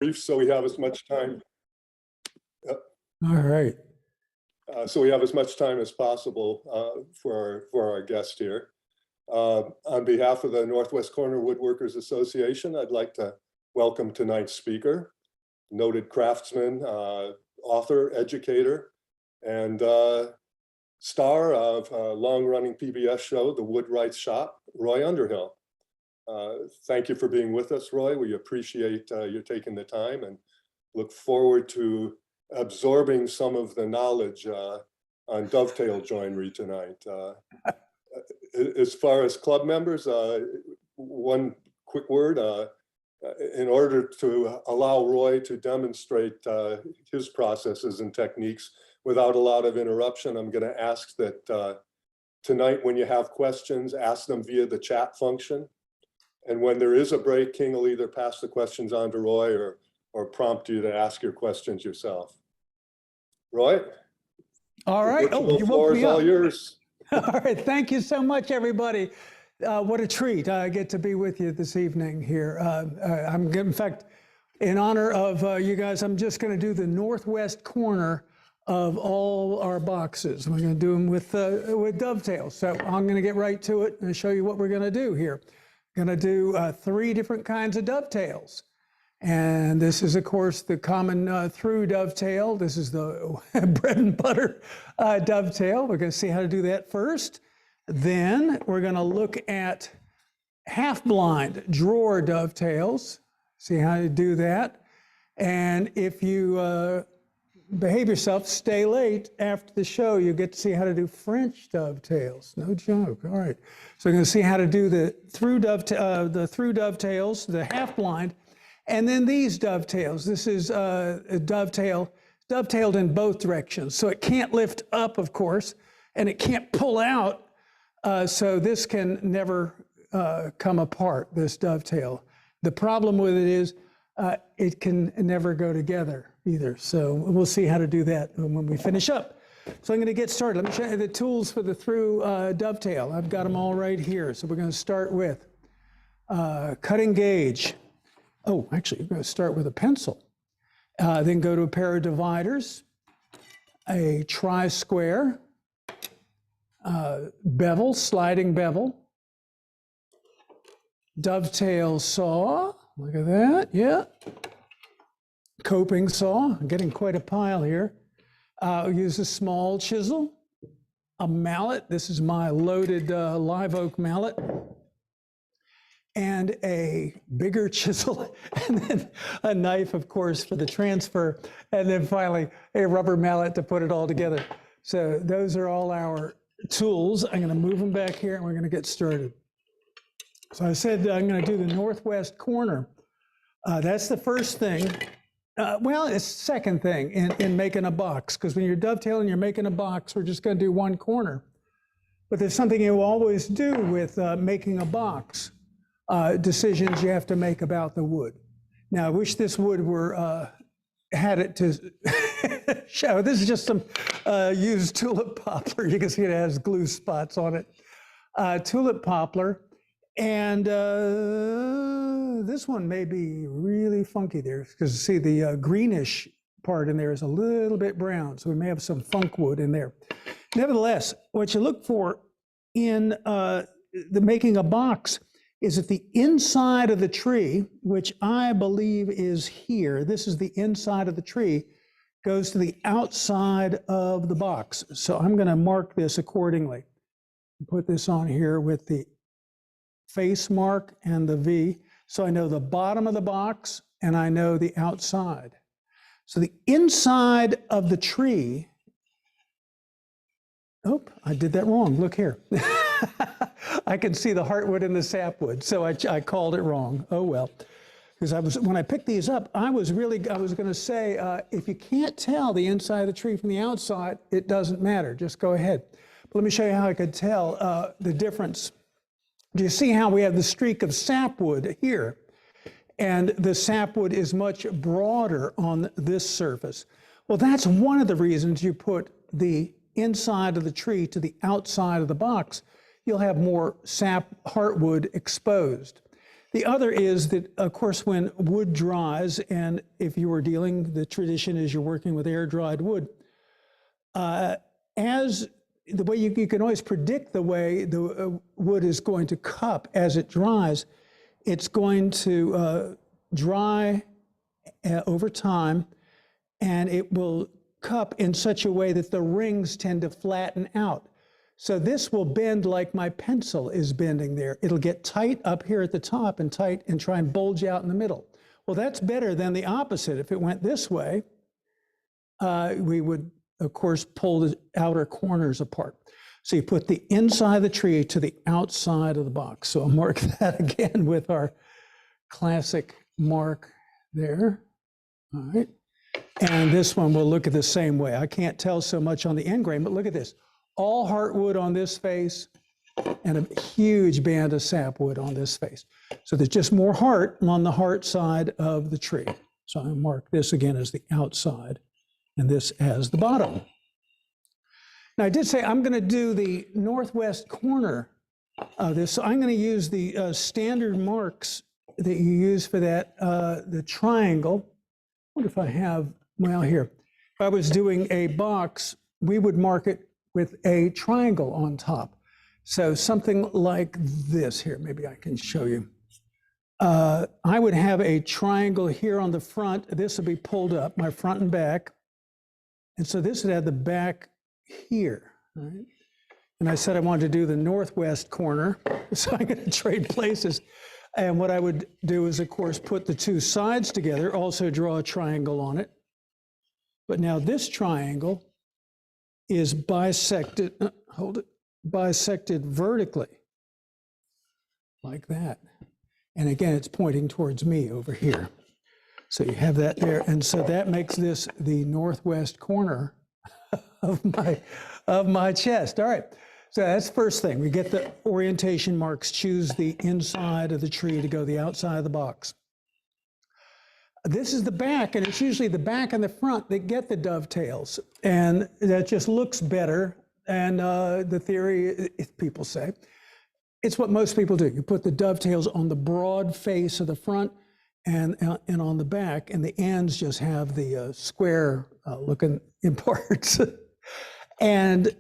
brief so we have as much time. All right. So we have as much time as possible for our guest here. On behalf of the Northwest Corner Woodworkers Association, I'd like to welcome tonight's speaker, noted craftsman, author, educator, and star of a long-running PBS show, The Woodwright's Shop, Roy Underhill. Thank you for being with us, Roy. We appreciate you taking the time and look forward to absorbing some of the knowledge on dovetail joinery tonight. As far as club members, one quick word. In order to allow Roy to demonstrate his processes and techniques without a lot of interruption, I'm going to ask that tonight when you have questions, ask them via the chat function. And when there is a break, King will either pass the questions on to Roy or prompt you to ask your questions yourself. Roy? All right. Oh, the floor is all yours. All right. Thank you so much, everybody. What a treat. I get to be with you this evening here. In fact, in honor of you guys, I'm just going to do the northwest corner of all our boxes. We're going to do them with dovetails. So I'm going to get right to it and show you what we're going to do here. Going to do 3 different kinds of dovetails. And this is, of course, the common through dovetail. This is the bread and butter dovetail. We're going to see how to do that first. Then we're going to look at half-blind drawer dovetails, see how to do that. And if you behave yourself, stay late after the show, you get to see how to do French dovetails. No joke. All right. So we're going to see how to do the through dovetails, the half-blind, and then these dovetails. This is a dovetailed in both directions. So it can't lift up, of course, and it can't pull out. So this can never come apart, this dovetail. The problem with it is it can never go together either. So we'll see how to do that when we finish up. So I'm going to get started. Let me show you the tools for the through dovetail. I've got them all right here. So we're going to start with cutting gauge. Oh, actually, we're going to start with a pencil. Then go to a pair of dividers, a tri-square, bevel, sliding bevel, dovetail saw. Look at that. Yeah. Coping saw. I'm getting quite a pile here. I'll use a small chisel, a mallet. This is my loaded live oak mallet. And a bigger chisel, and then a knife, of course, for the transfer, and then finally a rubber mallet to put it all together. So those are all our tools. I'm going to move them back here, and we're going to get started. So I said I'm going to do the northwest corner. That's the first thing. Well, it's the second thing in making a box, because when you're dovetailing, you're making a box, we're just going to do one corner. But there's something you always do with making a box. Decisions you have to make about the wood. Now, I wish this wood were had it to show. This is just some used tulip poplar. You can see it has glue spots on it. Tulip poplar, and this one may be really funky there because see the greenish part in there is a little bit brown, so we may have some funk wood in there. Nevertheless, what you look for in the making a box is that the inside of the tree, which I believe is here, this is the inside of the tree, goes to the outside of the box. So I'm going to mark this accordingly. Put this on here with the face mark and the V. So I know the bottom of the box and I know the outside. So the inside of the tree, oh, I did that wrong. Look here. I can see the heartwood and the sapwood, so I called it wrong. Oh well, because when I picked these up, I was going to say if you can't tell the inside of the tree from the outside, it doesn't matter. Just go ahead. But let me show you how I could tell the difference. Do you see how we have the streak of sapwood here, and the sapwood is much broader on this surface? Well, that's one of the reasons you put the inside of the tree to the outside of the box. You'll have more sap heartwood exposed. The other is that, of course, when wood dries, and if you were dealing, the tradition is you're working with air-dried wood, as the way you can always predict the way the wood is going to cup as it dries, it's going to dry over time, and it will cup in such a way that the rings tend to flatten out. So this will bend like my pencil is bending there. It'll get tight up here at the top and tight and try and bulge out in the middle. Well, that's better than the opposite. If it went this way, we would, of course, pull the outer corners apart. So you put the inside of the tree to the outside of the box. So I'll mark that again with our classic mark there. All right. And this one will look at the same way. I can't tell so much on the end grain, but look at this. All heartwood on this face and a huge band of sapwood on this face. So there's just more heart on the heart side of the tree. So I mark this again as the outside and this as the bottom. Now I did say I'm going to do the northwest corner of this. So I'm going to use the standard marks that you use for that, the triangle. I wonder if I have, well, here. If I was doing a box, we would mark it with a triangle on top. So something like this here, maybe I can show you. I would have a triangle here on the front. This would be pulled up, my front and back. And so this would have the back here, right? And I said I wanted to do the northwest corner, so I'm going to trade places. And what I would do is, of course, put the two sides together, also draw a triangle on it. But now this triangle is bisected, bisected vertically, like that. And again, it's pointing towards me over here. So you have that there. And so that makes this the northwest corner of my chest. All right. So that's the first thing. We get the orientation marks, choose the inside of the tree to go the outside of the box. This is the back, and it's usually the back and the front that get the dovetails. And that just looks better. And the theory, people say, it's what most people do. You put the dovetails on the broad face of the front and on the back, and the ends just have the square looking parts. And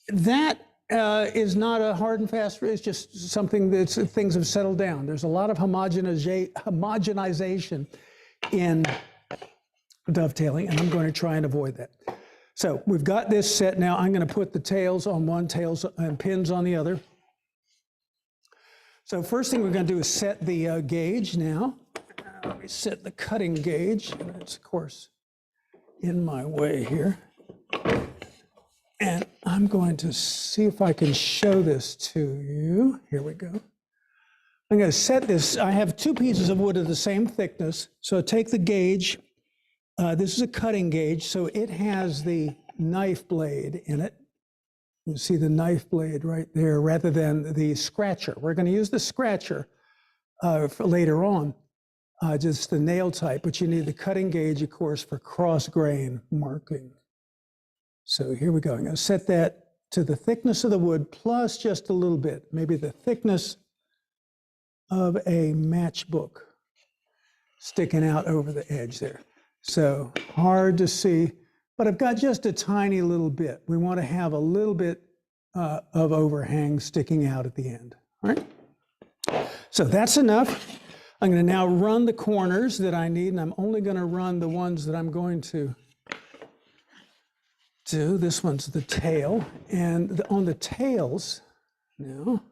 that is not a hard and fast, it's just something that things have settled down. There's a lot of homogenization in dovetailing, and I'm going to try and avoid that. So we've got this set now. I'm going to put the tails on one, tails and pins on the other. So first thing we're going to do is set the gauge now. Let me set the cutting gauge. It's, of course, in my way here. And I'm going to see if I can show this to you. Here we go. I'm going to set this. I have two pieces of wood of the same thickness. So take the gauge. This is a cutting gauge, so it has the knife blade in it. You see the knife blade right there rather than the scratcher. We're going to use the scratcher for later on, just the nail type, but you need the cutting gauge, of course, for cross grain marking. So here we go. I'm going to set that to the thickness of the wood plus just a little bit, maybe the thickness of a matchbook sticking out over the edge there. So hard to see, but I've got just a tiny little bit. We want to have a little bit of overhang sticking out at the end. All right. So that's enough. I'm going to now run the corners that I need, and I'm only going to run the ones that I'm going to do. This one's the tail, and on the tails now,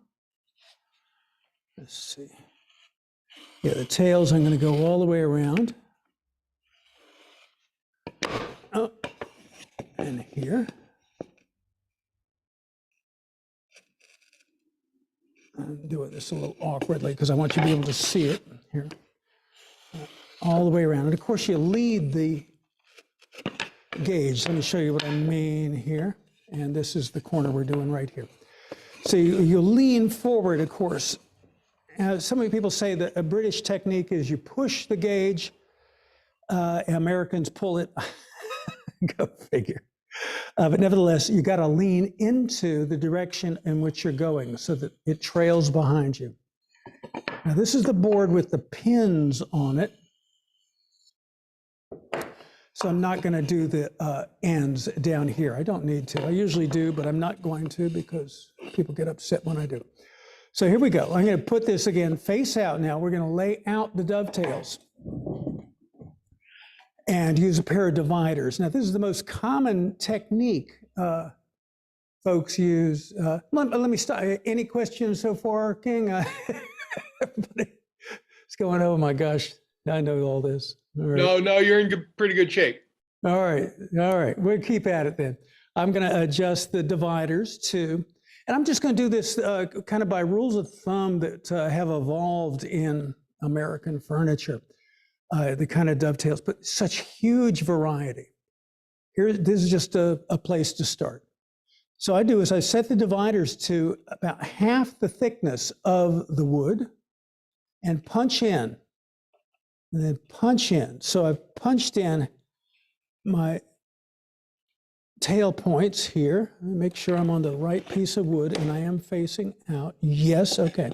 let's see. Yeah, the tails I'm going to go all the way around. Oh, and here. I'm doing this a little awkwardly because I want you to be able to see it here. All the way around. And of course, you lead the gauge. Let me show you what I mean here. And this is the corner we're doing right here. So you lean forward, of course. So many people say that a British technique is you push the gauge, Americans pull it. Go figure. But nevertheless, you got to lean into the direction in which you're going so that it trails behind you. Now this is the board with the pins on it. So I'm not going to do the ends down here. I don't need to. I usually do, but I'm not going to because people get upset when I do. So here we go. I'm going to put this again face out now. We're going to lay out the dovetails and use a pair of dividers. Now this is the most common technique folks use. Let me start. Any questions so far, King? Everybody, it's going, oh my gosh, I know all this. All right. No, you're in pretty good shape. All right. We'll keep at it then. I'm going to adjust the dividers too. And I'm just going to do this kind of by rules of thumb that have evolved in American furniture, the kind of dovetails, but such huge variety. This is just a place to start. So I do is I set the dividers to about half the thickness of the wood and punch in. And then punch in. So I've punched in my tail points here. Make sure I'm on the right piece of wood and I am facing out. Yes, okay.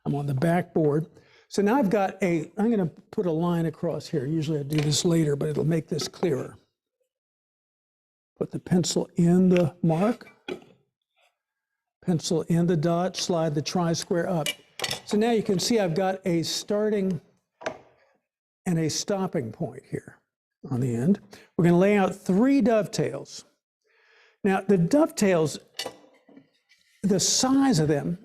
I'm on the back board. So now I've got I'm going to put a line across here. Usually I do this later, but it'll make this clearer. Put the pencil in the mark, pencil in the dot, slide the tri-square up. So now you can see I've got a starting and a stopping point here on the end. We're going to lay out 3 dovetails. Now the dovetails, the size of them,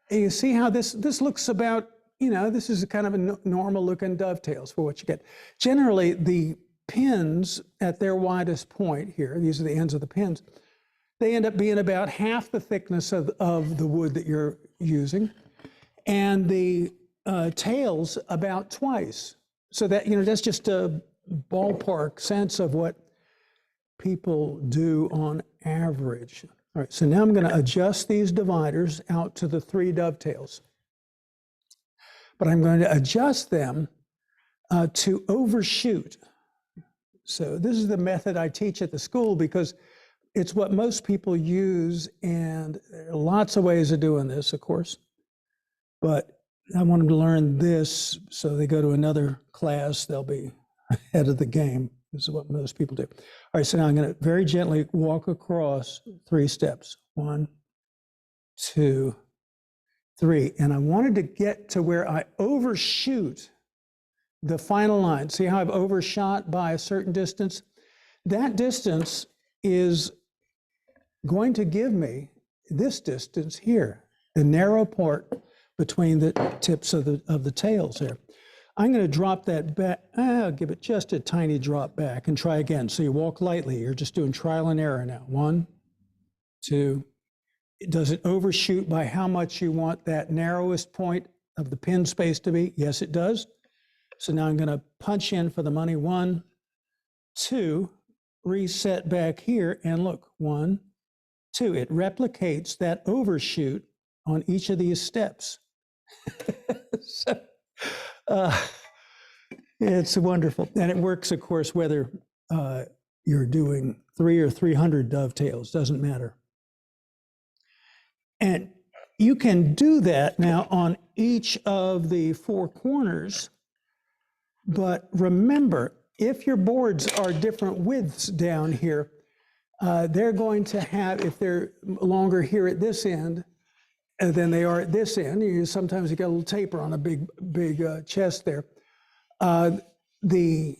you see how this looks about, this is kind of a normal looking dovetails for what you get. Generally the pins at their widest point here, these are the ends of the pins, they end up being about half the thickness of the wood that you're using, and the tails about twice. So that, that's just a ballpark sense of what people do on average. All right, so now I'm going to adjust these dividers out to the 3 dovetails. But I'm going to adjust them to overshoot. So this is the method I teach at the school because it's what most people use, and there are lots of ways of doing this, of course. But I want them to learn this so they go to another class, they'll be ahead of the game. This is what most people do. All right, so now I'm going to very gently walk across 3 steps. 1, 2, 3. And I wanted to get to where I overshoot the final line. See how I've overshot by a certain distance? That distance is going to give me this distance here, the narrow part between the tips of the tails there. I'm going to drop that back. I'll give it just a tiny drop back and try again. So you walk lightly. You're just doing trial and error now. 1, 2. Does it overshoot by how much you want that narrowest point of the pin space to be? Yes, it does. So now I'm going to punch in for the money. 1, 2, reset back here, and look, 1, 2. It replicates that overshoot on each of these steps. So, it's wonderful. And it works, of course, whether you're doing 3 or 300 dovetails, doesn't matter. And you can do that now on each of the 4 corners. But remember, if your boards are different widths down here, they're going to have, if they're longer here at this end than they are at this end, sometimes you get a little taper on a big chest there, the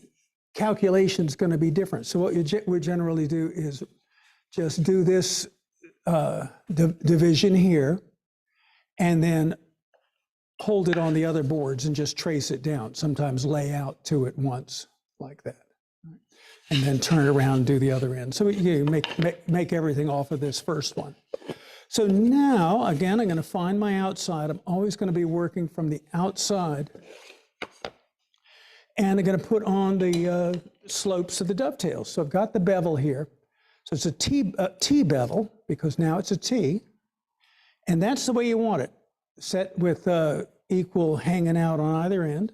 calculation's going to be different. So what we generally do is just do this division here, and then hold it on the other boards and just trace it down. Sometimes lay out to it once like that, and then turn it around and do the other end. So you make everything off of this first one. So now, again, I'm going to find my outside. I'm always going to be working from the outside. And I'm going to put on the slopes of the dovetails. So I've got the bevel here. So it's a T bevel, because now it's a T. And that's the way you want it. Set with equal hanging out on either end.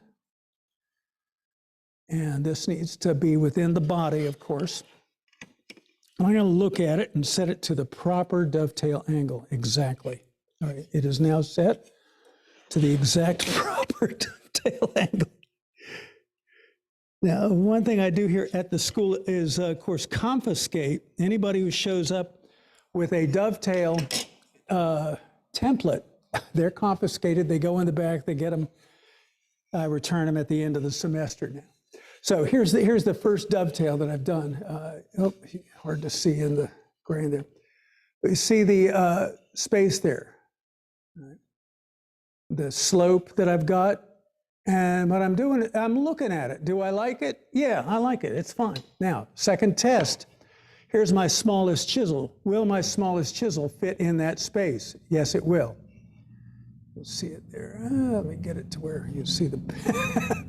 And this needs to be within the body, of course. I'm going to look at it and set it to the proper dovetail angle. Exactly. All right, it is now set. to the exact proper dovetail angle. Now, one thing I do here at the school is, of course, confiscate anybody who shows up with a dovetail template. They're confiscated. They go in the back. They get them. I return them at the end of the semester now. So here's the first dovetail that I've done. Hard to see in the grain there. But you see the space there, right? The slope that I've got. And what I'm doing, I'm looking at it. Do I like it? Yeah, I like it. It's fine. Now, second test. Here's my smallest chisel. Will my smallest chisel fit in that space? Yes, it will. You'll see it there. Let me get it to where you see the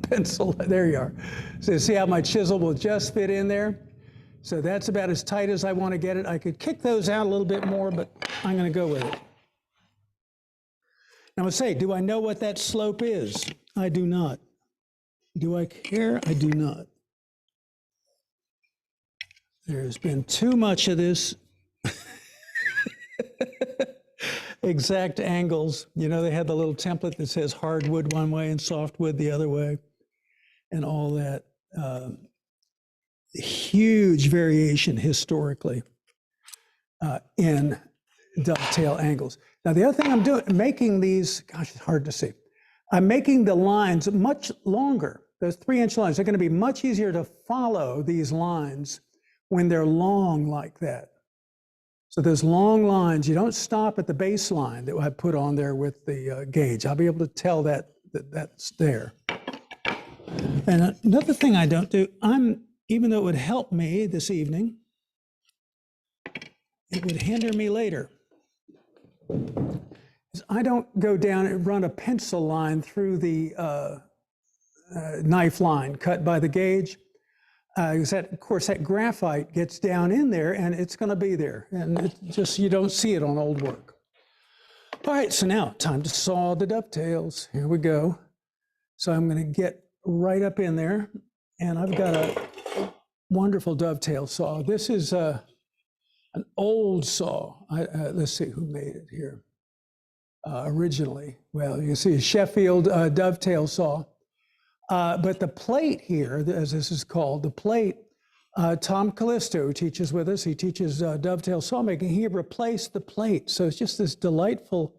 pencil. There you are. So see how my chisel will just fit in there? So that's about as tight as I want to get it. I could kick those out a little bit more, but I'm going to go with it. Now, I would say, do I know what that slope is? I do not. Do I care? I do not. There's been too much of this exact angles. You know, they had the little template that says hardwood one way and softwood the other way and all that. Huge variation historically in dovetail angles. Now, the other thing I'm doing, making these, gosh, it's hard to see. I'm making the lines much longer. Those 3-inch lines are going to be much easier to follow these lines when they're long like that. So those long lines, you don't stop at the baseline that I put on there with the gauge. I'll be able to tell that's there. And another thing I don't do, even though it would help me this evening, it would hinder me later. I don't go down and run a pencil line through the knife line cut by the gauge. Because of course, that graphite gets down in there and it's going to be there. And it's just, you don't see it on old work. All right, so now time to saw the dovetails. Here we go. So I'm going to get right up in there. And I've got a wonderful dovetail saw. This is an old saw. Let's see who made it here. Originally, well, you can see a Sheffield dovetail saw. But the plate here, as this is called, the plate, Tom Callisto, who teaches with us, he teaches dovetail saw making, he replaced the plate. So it's just this delightful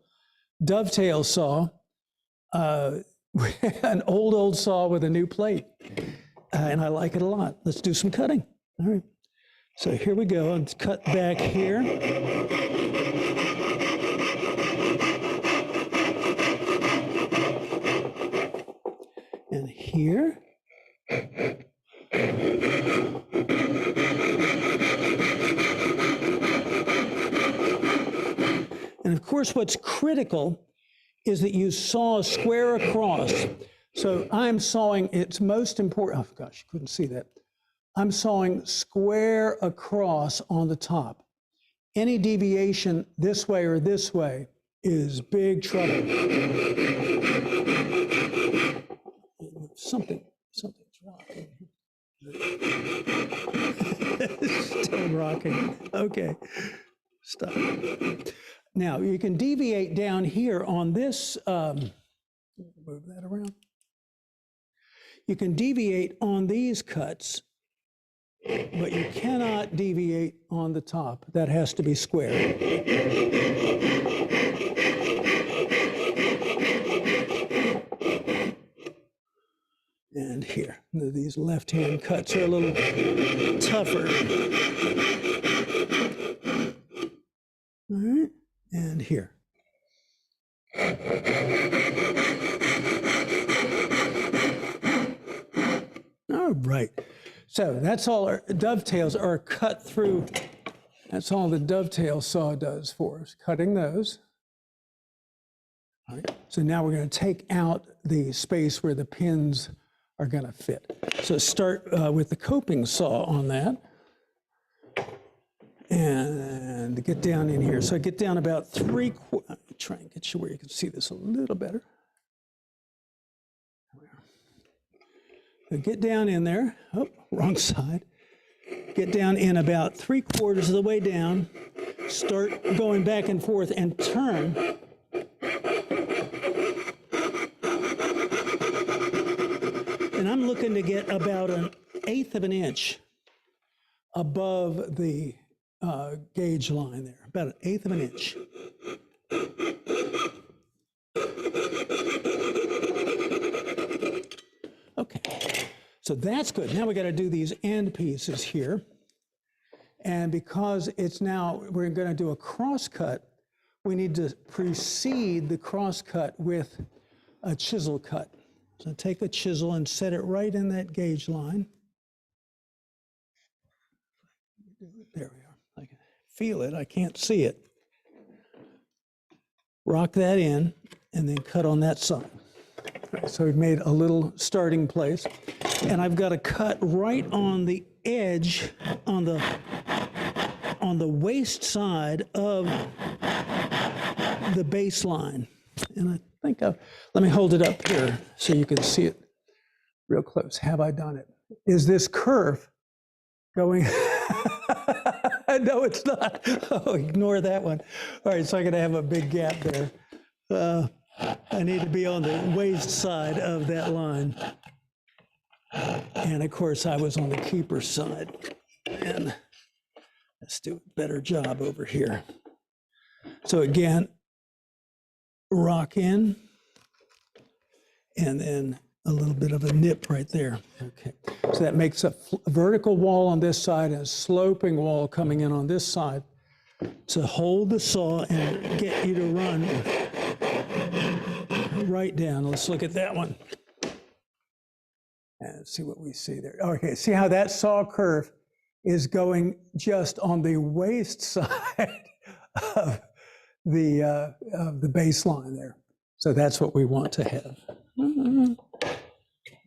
dovetail saw, an old saw with a new plate. And I like it a lot. Let's do some cutting. All right. So here we go. Let's cut back here. And here. And of course, what's critical is that you saw square across. So I'm sawing, it's most important, oh gosh, you couldn't see that. I'm sawing square across on the top. Any deviation this way or this way is big trouble. Something's rocking. Still rocking. Okay, stop. Now you can deviate down here on this, move that around. You can deviate on these cuts, but you cannot deviate on the top. That has to be square. And here, these left-hand cuts are a little tougher. All right, and here. All right, so that's all our dovetails are cut through. That's all the dovetail saw does for us, cutting those. All right, so now we're going to take out the space where the pins are going to fit. So start with the coping saw on that. And get down in here. So get down about try and get you where you can see this a little better. So get down in there. Oh, wrong side. Get down in about 3/4 of the way down. Start going back and forth and turn. I'm looking to get about 1/8 of an inch above the gauge line there, about 1/8 of an inch. Okay, so that's good. Now we got to do these end pieces here. And because it's now, we're going to do a cross cut, we need to precede the cross cut with a chisel cut. So take a chisel and set it right in that gauge line. There we are. I can feel it. I can't see it. Rock that in and then cut on that side. So we've made a little starting place. And I've got to cut right on the edge, on the waist side of the baseline. And I think let me hold it up here so you can see it real close. Have I done it? Is this curve going? No, it's not. Oh, ignore that one. All right, so I'm going to have a big gap there. I need to be on the waist side of that line. And of course, I was on the keeper side. And let's do a better job over here. So again, rock in, and then a little bit of a nip right there. Okay, so that makes a vertical wall on this side and a sloping wall coming in on this side to hold the saw and get you to run right down. Let's look at that one and see what we see there. Okay, see how that saw curve is going just on the waist side of the baseline there. So that's what we want to have.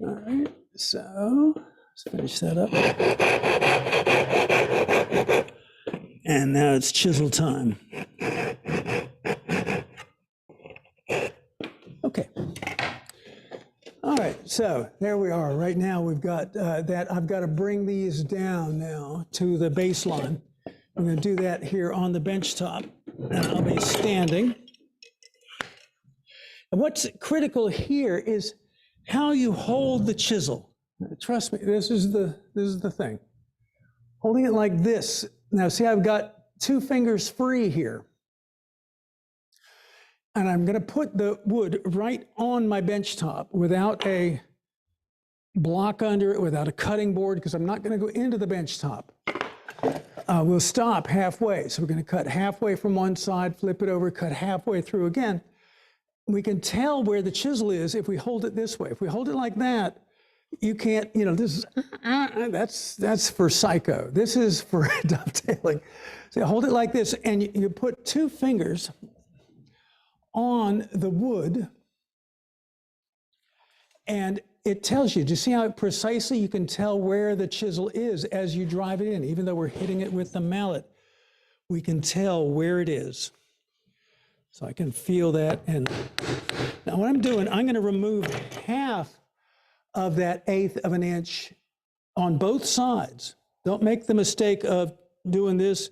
All right, so let's finish that up. And now it's chisel time. Okay. All right, so there we are. Right now we've got that. I've got to bring these down now to the baseline. I'm going to do that here on the bench top. And I'll be standing. And what's critical here is how you hold the chisel. Trust me, this is the thing. Holding it like this. Now see, I've got 2 fingers free here. And I'm going to put the wood right on my bench top without a block under it, without a cutting board, because I'm not going to go into the bench top. We'll stop halfway. So we're going to cut halfway from one side, flip it over, cut halfway through again. We can tell where the chisel is if we hold it this way. If we hold it like that, you can't, this is, that's for psycho. This is for dovetailing. So hold it like this, and you put 2 fingers on the wood, and it tells you, do you see how precisely you can tell where the chisel is as you drive it in? Even though we're hitting it with the mallet, we can tell where it is. So I can feel that. And now what I'm doing, I'm going to remove half of that 1/8 of an inch on both sides. Don't make the mistake of doing this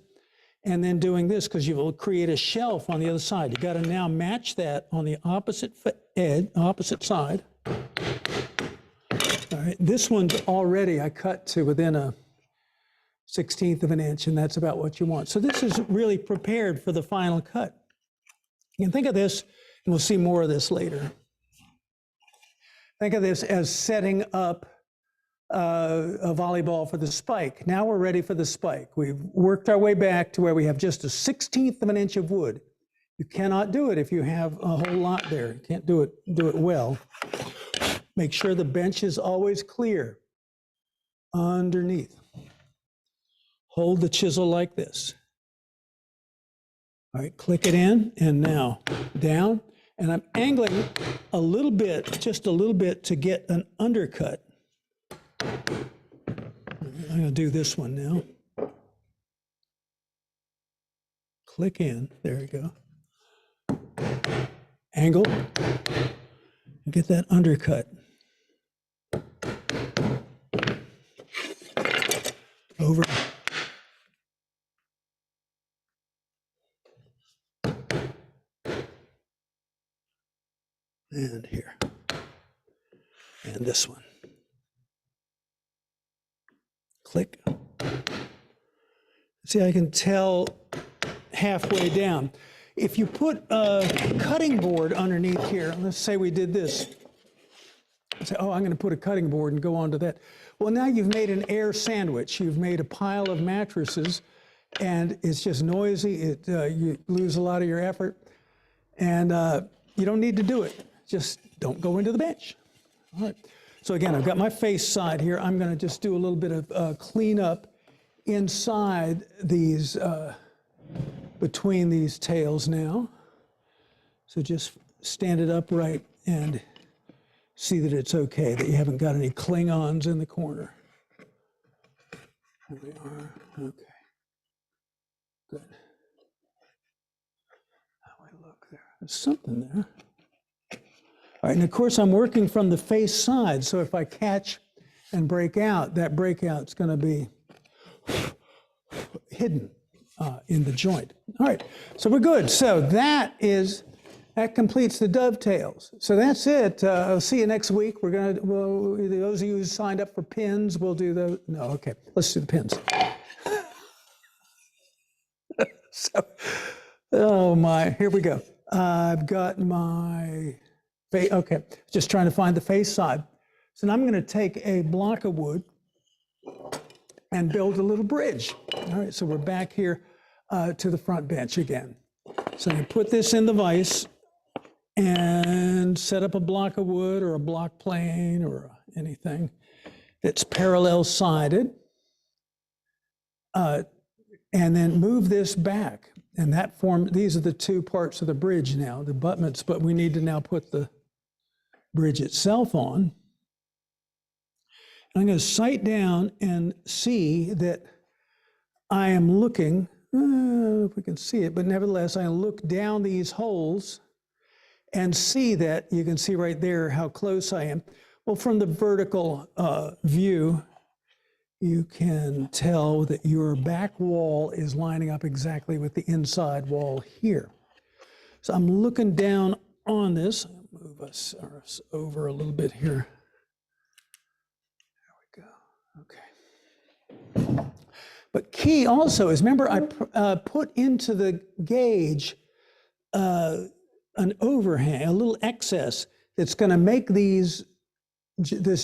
and then doing this, because you will create a shelf on the other side. You got to now match that on the opposite side. All right, this one's already, I cut to within a 1/16 of an inch, and that's about what you want. So this is really prepared for the final cut. You can think of this, and we'll see more of this later. Think of this as setting up a volleyball for the spike. Now we're ready for the spike. We've worked our way back to where we have just a 1/16 of an inch of wood. You cannot do it if you have a whole lot there. You can't do it well. Make sure the bench is always clear underneath. Hold the chisel like this. All right, click it in, and now down. And I'm angling a little bit, just a little bit, to get an undercut. I'm going to do this one now. Click in, there we go. Angle, and get that undercut. Over. And here. And this one. Click. See, I can tell halfway down. If you put a cutting board underneath here, let's say we did this. Say, oh, I'm going to put a cutting board and go onto that. Well, now you've made an air sandwich. You've made a pile of mattresses, and it's just noisy. You lose a lot of your effort, and you don't need to do it. Just don't go into the bench. All right. So again, I've got my face side here. I'm going to just do a little bit of cleanup inside these, between these tails now. So just stand it upright and see that it's okay, that you haven't got any Klingons in the corner. There we are. Okay. Good. How I look there. There's something there. All right, and of course I'm working from the face side, so if I catch and break out, that breakout's going to be hidden in the joint. All right, so we're good. So that completes the dovetails. So that's it. I'll see you next week. Those of you who signed up for pins, we'll do those. No, okay, let's do the pins. So, oh my, here we go. I've got my face, okay, just trying to find the face side. So now I'm going to take a block of wood and build a little bridge. All right, so we're back here to the front bench again. So you put this in the vise and set up a block of wood or a block plane or anything that's parallel sided. And then move this back. And that these are the two parts of the bridge now, the abutments, but we need to now put the bridge itself on. I'm going to sight down and see that I am looking, if we can see it, but nevertheless, I look down these holes and see that, you can see right there how close I am. Well, from the vertical view, you can tell that your back wall is lining up exactly with the inside wall here. So I'm looking down on this. I'll move us over a little bit here. There we go. Okay. But key also is, remember I put into the gauge an overhang, a little excess that's going to make this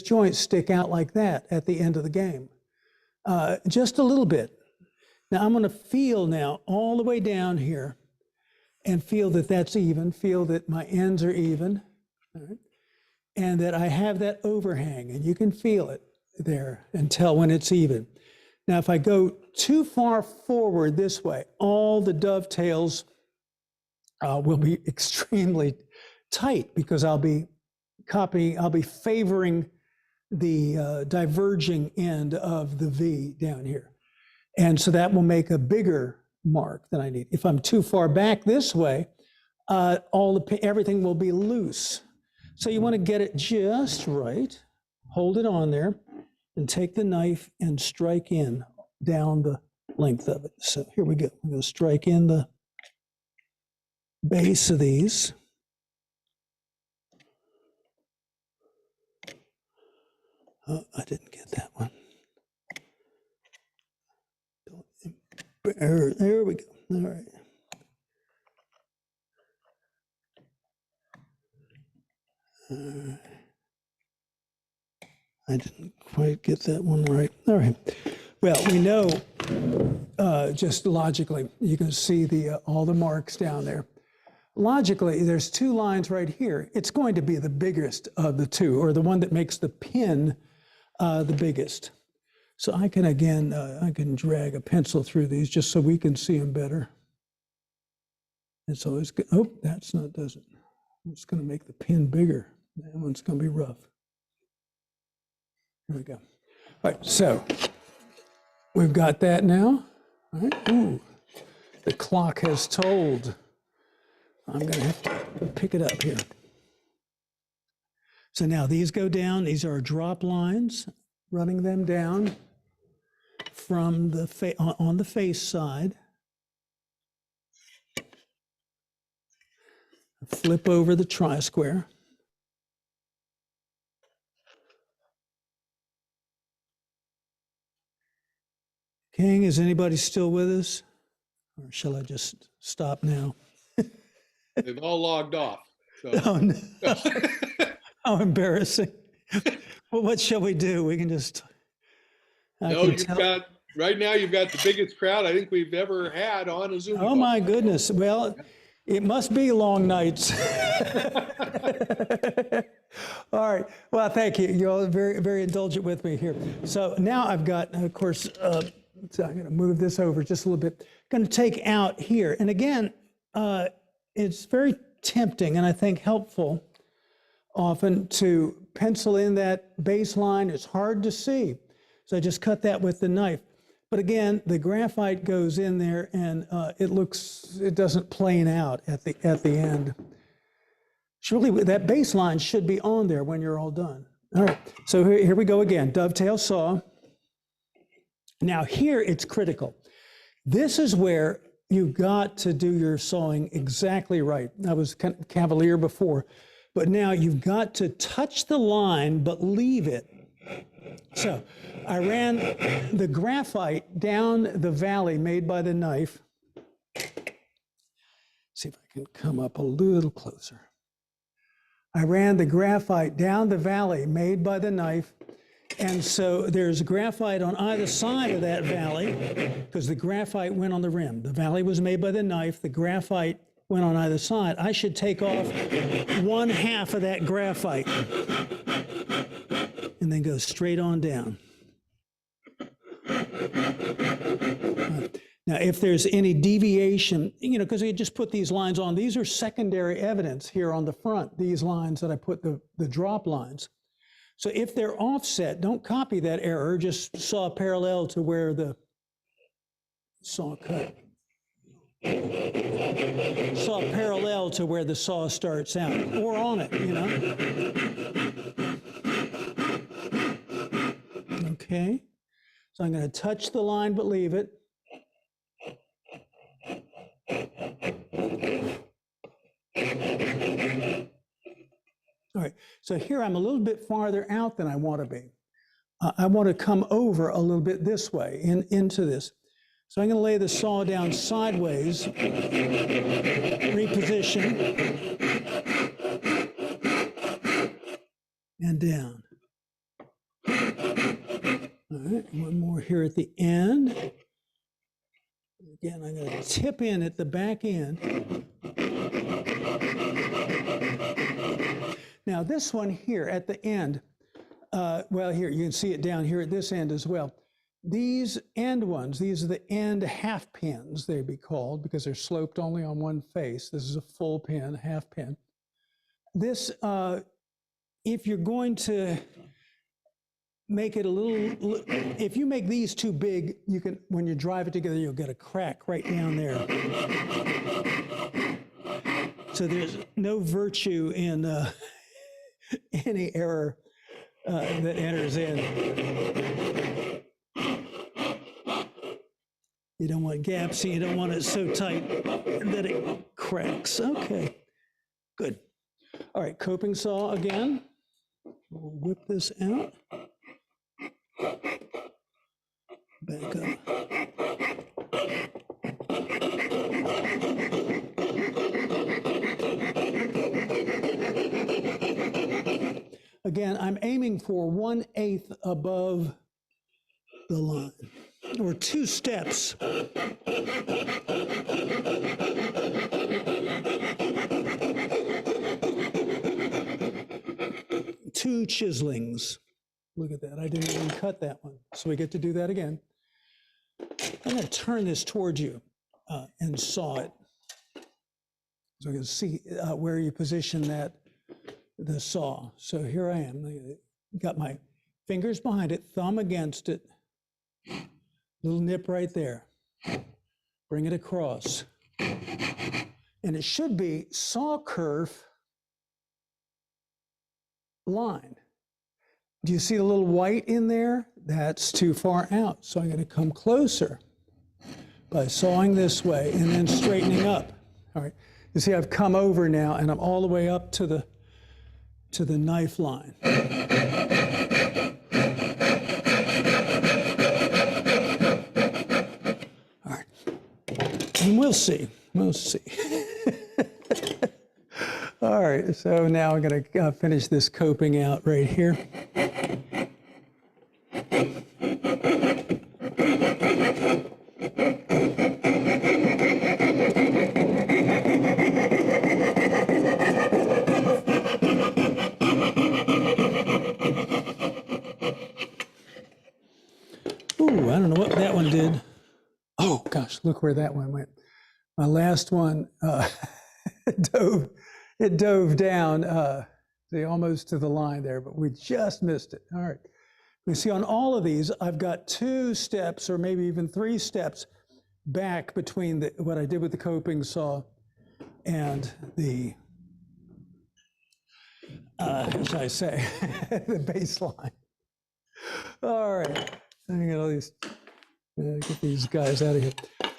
joint stick out like that at the end of the game. Just a little bit. Now I'm going to feel now all the way down here and feel that that's even, feel that my ends are even, all right? And that I have that overhang, and you can feel it there and tell when it's even. Now if I go too far forward this way, all the dovetails will be extremely tight because I'll be favoring the diverging end of the V down here. And so that will make a bigger mark than I need. If I'm too far back this way, everything will be loose. So you want to get it just right, hold it on there, and take the knife and strike in down the length of it. So here we go. I'm going to strike in the base of these. Oh, I didn't get that one. There we go. All right. I didn't quite get that one right. All right. Well, we know just logically, you can see all the marks down there. Logically, there's two lines right here. It's going to be the biggest of the two, or the one that makes the pin the biggest. So I can, again, I can drag a pencil through these just so we can see them better. And so it's, oh, that's not, doesn't. It's going to make the pin bigger. That one's going to be rough. Here we go. All right, so we've got that now. All right, ooh, the clock has tolled. I'm going to have to pick it up here. So now these go down. These are drop lines, running them down from the on the face side. Flip over the tri-square. King, is anybody still with us? Or shall I just stop now? They've all logged off. So. Oh, no. How embarrassing. Well, what shall we do? We can just. No, right now you've got the biggest crowd I think we've ever had on a Zoom Oh call. my goodness. Well, it must be long nights. All right. Well, thank you. You're all very, very indulgent with me here. So now I've got, of course, so I'm going to move this over just a little bit. Going to take out here. And again, it's very tempting and I think helpful often to pencil in that baseline. It's hard to see. So I just cut that with the knife. But again, the graphite goes in there and it doesn't plane out at the end. Surely that baseline should be on there when you're all done. All right, so here we go again, dovetail saw. Now here it's critical. This is where you've got to do your sawing exactly right. I was kind of cavalier before, but now you've got to touch the line, but leave it. So I ran the graphite down the valley made by the knife. See if I can come up a little closer. I ran the graphite down the valley made by the knife. And so there's graphite on either side of that valley because the graphite went on the rim. The valley was made by the knife. The graphite went on either side. I should take off 1/2 of that graphite and then go straight on down. Now, if there's any deviation, because I just put these lines on, these are secondary evidence here on the front, these lines that I put the drop lines. So if they're offset, don't copy that error, just saw parallel to where the saw cut. Saw parallel to where the saw starts out, or on it, Okay, so I'm going to touch the line but leave it. All right, so here I'm a little bit farther out than I want to be. I want to come over a little bit this way, into this. So I'm going to lay the saw down sideways, reposition, and down. All right, one more here at the end. Again, I'm going to tip in at the back end. Now this one here at the end, well here, you can see it down here at this end as well. These end ones, these are the end half pins, they'd be called, because they're sloped only on one face. This is a full pin, half pin. This, if you're going to make it a little, if you make these too big, you can, when you drive it together, you'll get a crack right down there. So there's no virtue in any error that enters in. You don't want gaps, and you don't want it so tight that it cracks. Okay, good. All right, coping saw again. We'll whip this out. Back up. Again, I'm aiming for 1/8 above the line, or 2 steps. 2 chiselings. Look at that, I didn't even cut that one. So we get to do that again. I'm going to turn this towards you and saw it. So you can see where you position the saw. So here I am, got my fingers behind it, thumb against it, little nip right there. Bring it across. And it should be saw kerf line. Do you see the little white in there? That's too far out. So I'm going to come closer by sawing this way and then straightening up. All right. You see I've come over now and I'm all the way up to the knife line. We'll see. We'll see. All right, so now I'm going to finish this coping out right here. Ooh, I don't know what that one did. Oh gosh, look where that one went. My last one, it dove down almost to the line there, but we just missed it. All right. You see on all of these, I've got 2 steps or maybe even 3 steps back between what I did with the coping saw and the, how should I say, the baseline. All right. I got all these, get these guys out of here.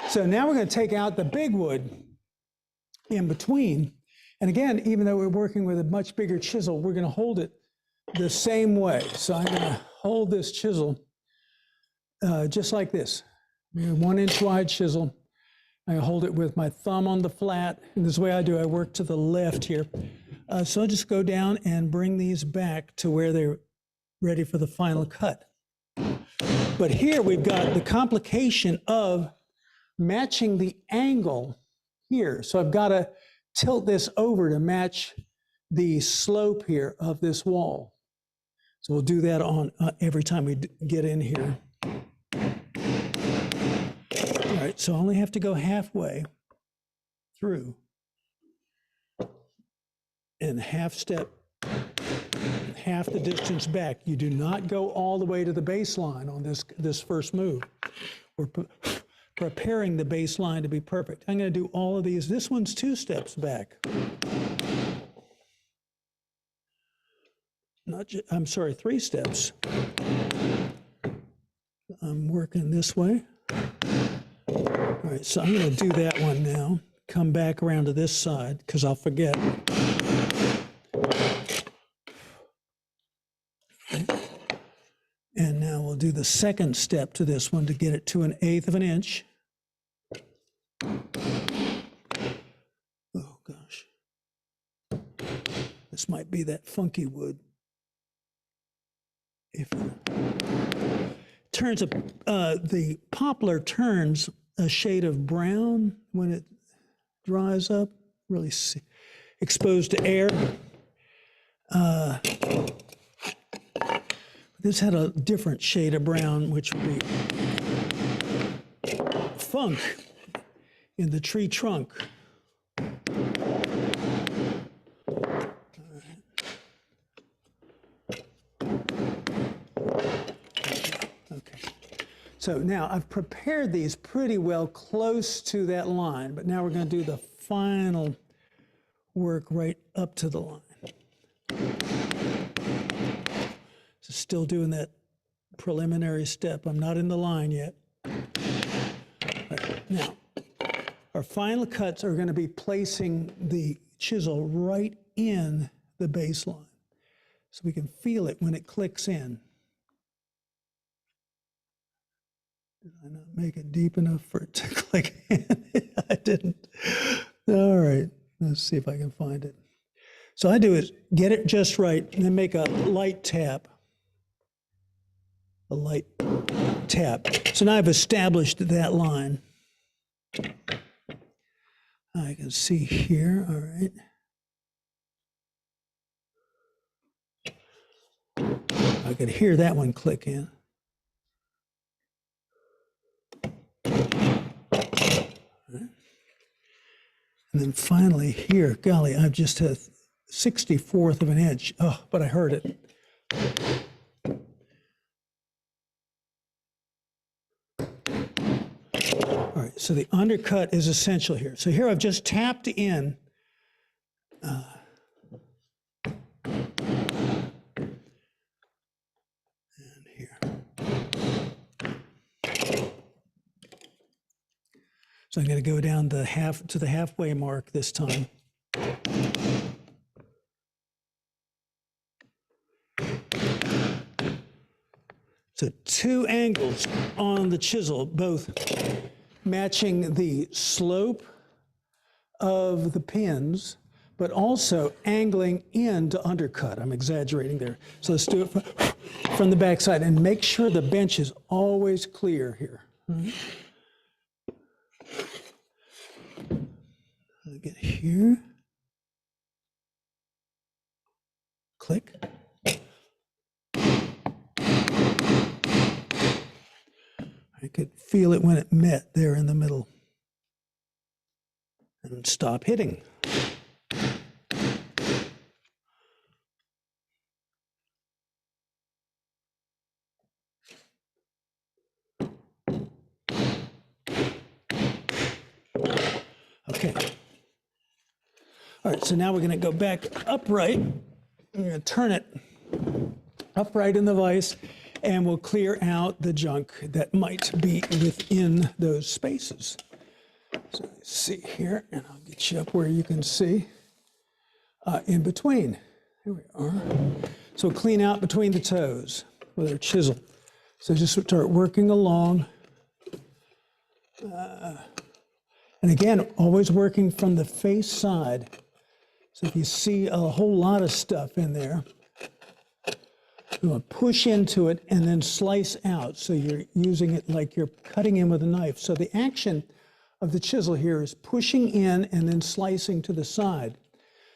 So now we're going to take out the big wood in between. And again, even though we're working with a much bigger chisel, we're going to hold it the same way. So I'm going to hold this chisel just like this. 1-inch wide chisel. I hold it with my thumb on the flat. And this is the way I do. I work to the left here. So I'll just go down and bring these back to where they're ready for the final cut. But here we've got the complication of matching the angle here. So I've got to tilt this over to match the slope here of this wall. So we'll do that on every time we get in here. All right, so I only have to go halfway through and half step, half the distance back. You do not go all the way to the baseline on this first move. We're preparing the baseline to be perfect. I'm going to do all of these. This one's 2 steps back. I'm sorry, 3 steps. I'm working this way. All right, so I'm going to do that one now. Come back around to this side because I'll forget. And now we'll do the second step to this one to get it to 1/8 of an inch. Oh gosh. This might be that funky wood. If it turns the poplar turns a shade of brown when it dries up, really exposed to air. This had a different shade of brown, which would be funk in the tree trunk. Okay. So now I've prepared these pretty well close to that line, but now we're going to do the final work right up to the line. So still doing that preliminary step. I'm not in the line yet. Right. Now, our final cuts are going to be placing the chisel right in the baseline so we can feel it when it clicks in. Did I not make it deep enough for it to click in? I didn't. All right, let's see if I can find it. So I do is get it just right and then make a light tap. A light tap. So now I've established that line. I can see here, all right. I could hear that one click in. And then finally here, golly, I've just had 1/64 of an inch. Oh, but I heard it. All right, so the undercut is essential here. So here I've just tapped in. And here. So I'm going to go down to the halfway mark this time. So 2 angles on the chisel, both matching the slope of the pins, but also angling in to undercut. I'm exaggerating there. So let's do it from the backside and make sure the bench is always clear here. I'll get here. Click. I could feel it when it met there in the middle. And stop hitting. Okay. All right, so now we're going to go back upright. We're going to turn it upright in the vise, and we'll clear out the junk that might be within those spaces. So let's see here, and I'll get you up where you can see in between. Here we are. So clean out between the toes with our chisel. So just start working along. And again, always working from the face side. So if you see a whole lot of stuff in there, you want to push into it and then slice out. So you're using it like you're cutting in with a knife. So the action of the chisel here is pushing in and then slicing to the side.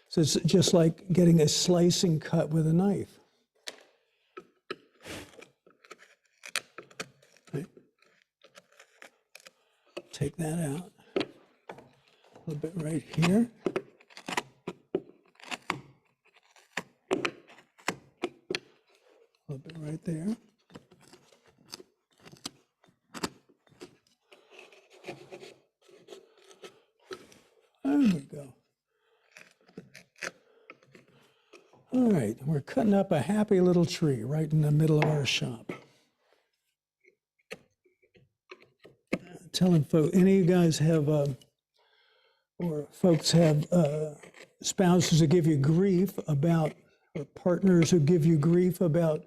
So it's just like getting a slicing cut with a knife. Okay. Take that out. A little bit right here. A little bit right there. There we go. All right, we're cutting up a happy little tree right in the middle of our shop. Telling folks, any of you guys have, or folks have spouses who give you grief about, or partners who give you grief about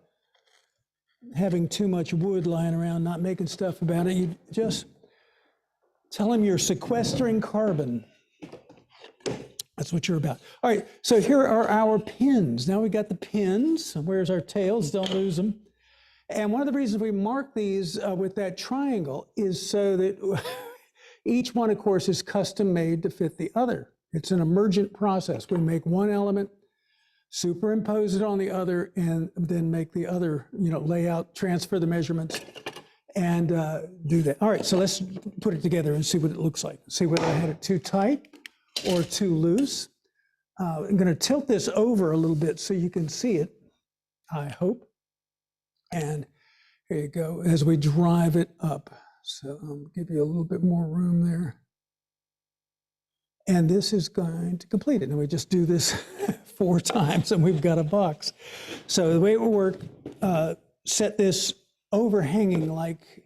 having too much wood lying around, not making stuff about it, you just tell them you're sequestering carbon. That's what you're about. All right, so here are our pins. Now we got the pins. Where's our tails? Don't lose them. And one of the reasons we mark these with that triangle is so that each one, of course, is custom made to fit the other. It's an emergent process. We make one element, superimpose it on the other, and then make the other, lay out, transfer the measurements, and do that. All right, so let's put it together and see what it looks like. See whether I had it too tight or too loose. I'm going to tilt this over a little bit so you can see it, I hope. And here you go, as we drive it up. So I'll give you a little bit more room there. And this is going to complete it. And we just do this 4 times and we've got a box. So the way it will work, set this overhanging like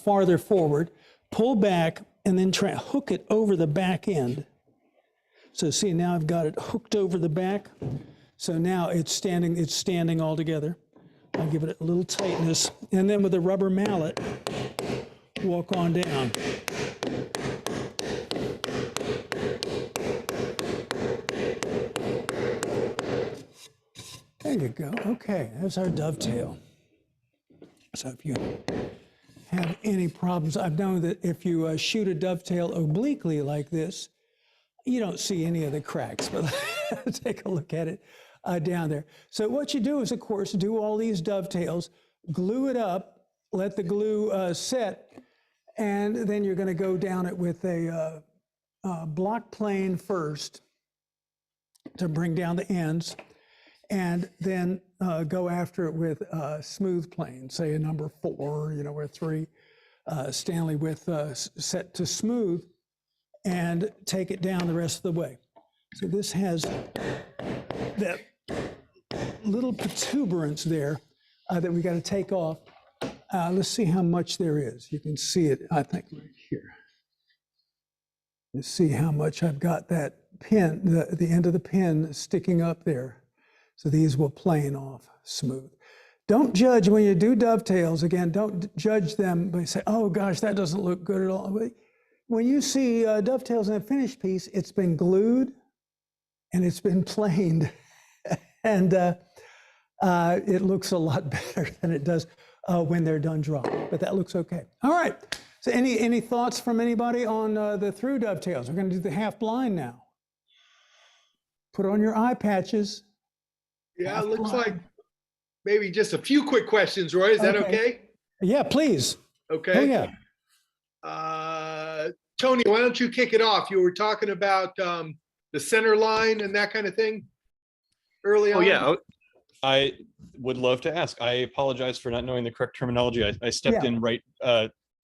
farther forward, pull back, and then try to hook it over the back end. So see, now I've got it hooked over the back. So now it's standing all together. I'll give it a little tightness. And then with a rubber mallet, walk on down. There you go. Okay, there's our dovetail. So if you have any problems, I've known that if you shoot a dovetail obliquely like this, you don't see any of the cracks, but take a look at it down there. So what you do is, of course, do all these dovetails, glue it up, let the glue set, and then you're going to go down it with a block plane first to bring down the ends, and then go after it with a smooth plane, say a number 4, or 3, Stanley with set to smooth, and take it down the rest of the way. So this has that little protuberance there that we got to take off. Let's see how much there is. You can see it, I think, right here. You see how much I've got that pin, the end of the pin sticking up there. So these will plane off smooth. don't judge when you do dovetails. Again, don't judge them by saying, oh gosh, that doesn't look good at all. When you see dovetails in a finished piece, it's been glued and it's been planed. And it looks a lot better than it does when they're done drawing, but that looks okay. All right, so any thoughts from anybody on the through dovetails? We're gonna do the half blind now. Put on your eye patches. Yeah, it looks like maybe just a few quick questions, Roy. Is that okay? Yeah, please. Okay. Oh, yeah. Tony, why don't you kick it off? You were talking about the center line and that kind of thing early on. Oh, yeah. I would love to ask. I apologize for not knowing the correct terminology. I stepped in right.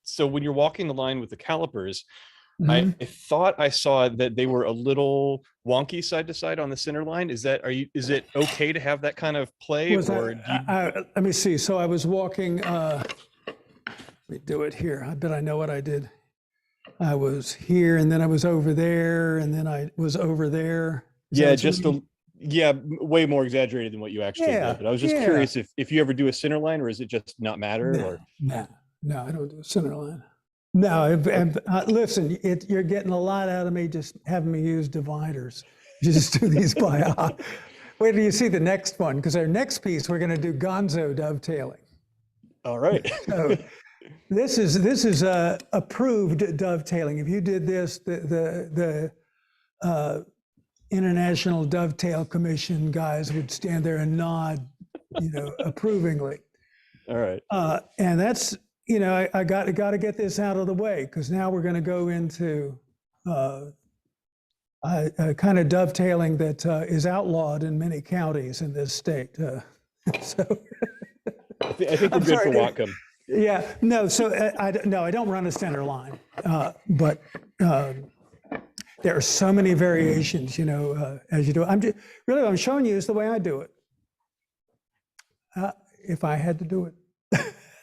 So when you're walking the line with the calipers, I thought I saw that they were a little wonky side to side on the center line. Is it okay to have that kind of play? Let me see. So I was walking, let me do it here. I bet I know what I did. I was here and then I was over there and then I was over there. Yeah, way more exaggerated than what you actually did. But I was just curious if you ever do a center line, or is it just not matter? No, I don't do a center line. No, listen, you're getting a lot out of me just having me use dividers. You just do these by eye. Wait till you see the next one, because our next piece, we're going to do gonzo dovetailing. All right. So this is approved dovetailing. If you did this, the International Dovetail Commission guys would stand there and nod, approvingly. All right. And that's, I got to get this out of the way, because now we're going to go into a kind of dovetailing that is outlawed in many counties in this state. So I think we're good for Whatcom. Yeah, no. So I don't run a center line, but there are so many variations, as you do. What I'm showing you is the way I do it. If I had to do it.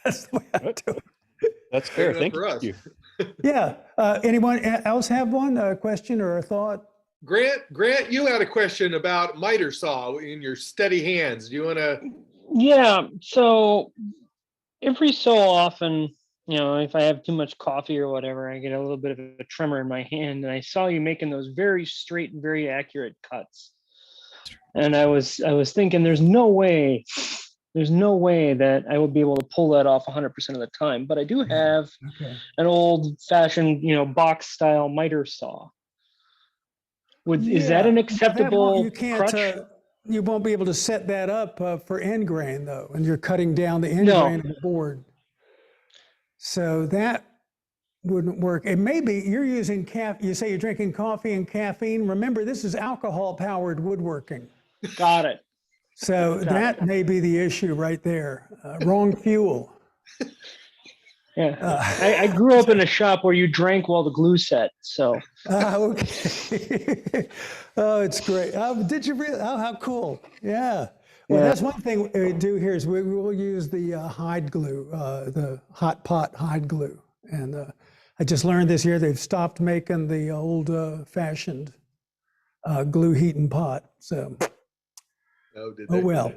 That's the way I do it. That's fair. Thank you. Yeah. Anyone else have one, a question or a thought? Grant, you had a question about miter saw in your steady hands. Do you want to? Yeah. So every so often, if I have too much coffee or whatever, I get a little bit of a tremor in my hand. And I saw you making those very straight and very accurate cuts. And I was thinking, there's no way that I would be able to pull that off 100% of the time. But I do have an old-fashioned, box-style miter saw. Is that an acceptable crutch? You won't be able to set that up for end grain, though, and you're cutting down the end grain of the board. So that wouldn't work. And maybe you're using you say you're drinking coffee and caffeine. Remember, this is alcohol-powered woodworking. Got it. So that may be the issue right there. Wrong fuel. Yeah, I grew up in a shop where you drank while the glue set. So. Okay. Oh, it's great. Did you really? Oh, how cool. Yeah. Well, that's one thing we do here is we will use the hide glue, the hot pot hide glue. And I just learned this year they've stopped making the old fashioned glue heating pot. So. Oh, well.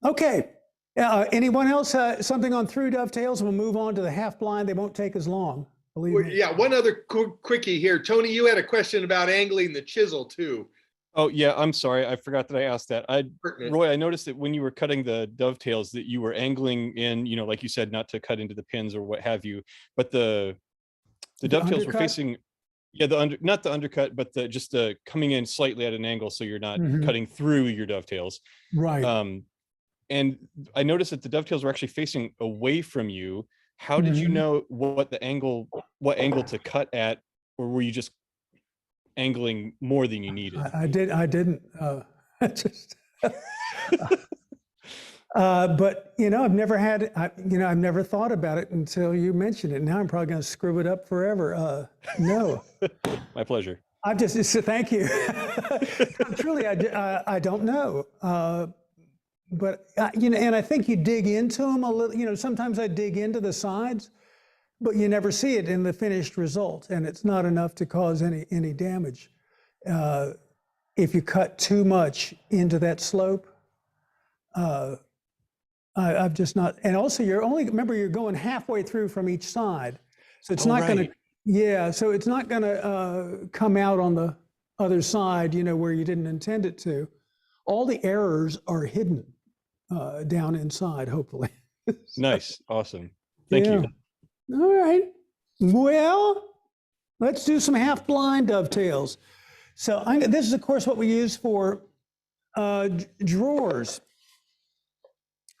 Okay. Anyone else? Something on through dovetails? We'll move on to the half blind. They won't take as long. Believe me. Yeah, one other quickie here. Tony, you had a question about angling the chisel too. Oh yeah, I'm sorry. I forgot that I asked that. Roy, I noticed that when you were cutting the dovetails that you were angling in, like you said, not to cut into the pins or what have you, but the dovetails undercut? were facing, not the undercut, but just the coming in slightly at an angle so you're not cutting through your dovetails. Right. And I noticed that the dovetails were actually facing away from you. How did you know what angle to cut at, or were you just angling more than you needed? I didn't. But I've never had. I've never thought about it until you mentioned it. Now I'm probably going to screw it up forever. No. My pleasure. Thank you. Truly, I don't know. But and I think you dig into them a little. Sometimes I dig into the sides, but you never see it in the finished result, and it's not enough to cause any damage. If you cut too much into that slope, I've just not, and also remember, you're going halfway through from each side. So it's Oh, not going to, right. yeah, so it's not going to come out on the other side, where you didn't intend it to. All the errors are hidden down inside, hopefully. Nice. Awesome. Thank you. All right. Well, let's do some half-blind dovetails. So this is, of course, what we use for drawers.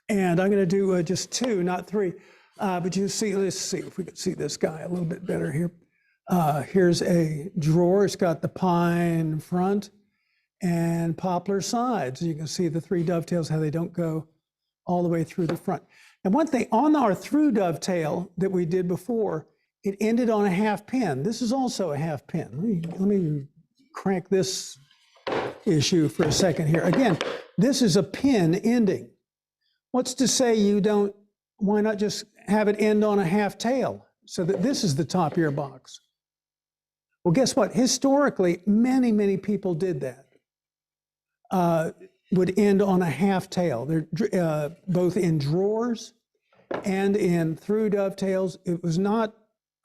And I'm going to do just 2, not 3. But you see, let's see if we can see this guy a little bit better here. Here's a drawer. It's got the pine front and poplar sides. You can see the 3 dovetails, how they don't go all the way through the front. And one thing, on our through dovetail that we did before, it ended on a half pin. This is also a half pin. Let me crank this issue for a second here. Again, this is a pin ending. What's to say why not just have it end on a half tail so that this is the top of your box? Well, guess what? Historically, many, many people did that. Would end on a half tail. They're both in drawers and in through dovetails. It was not,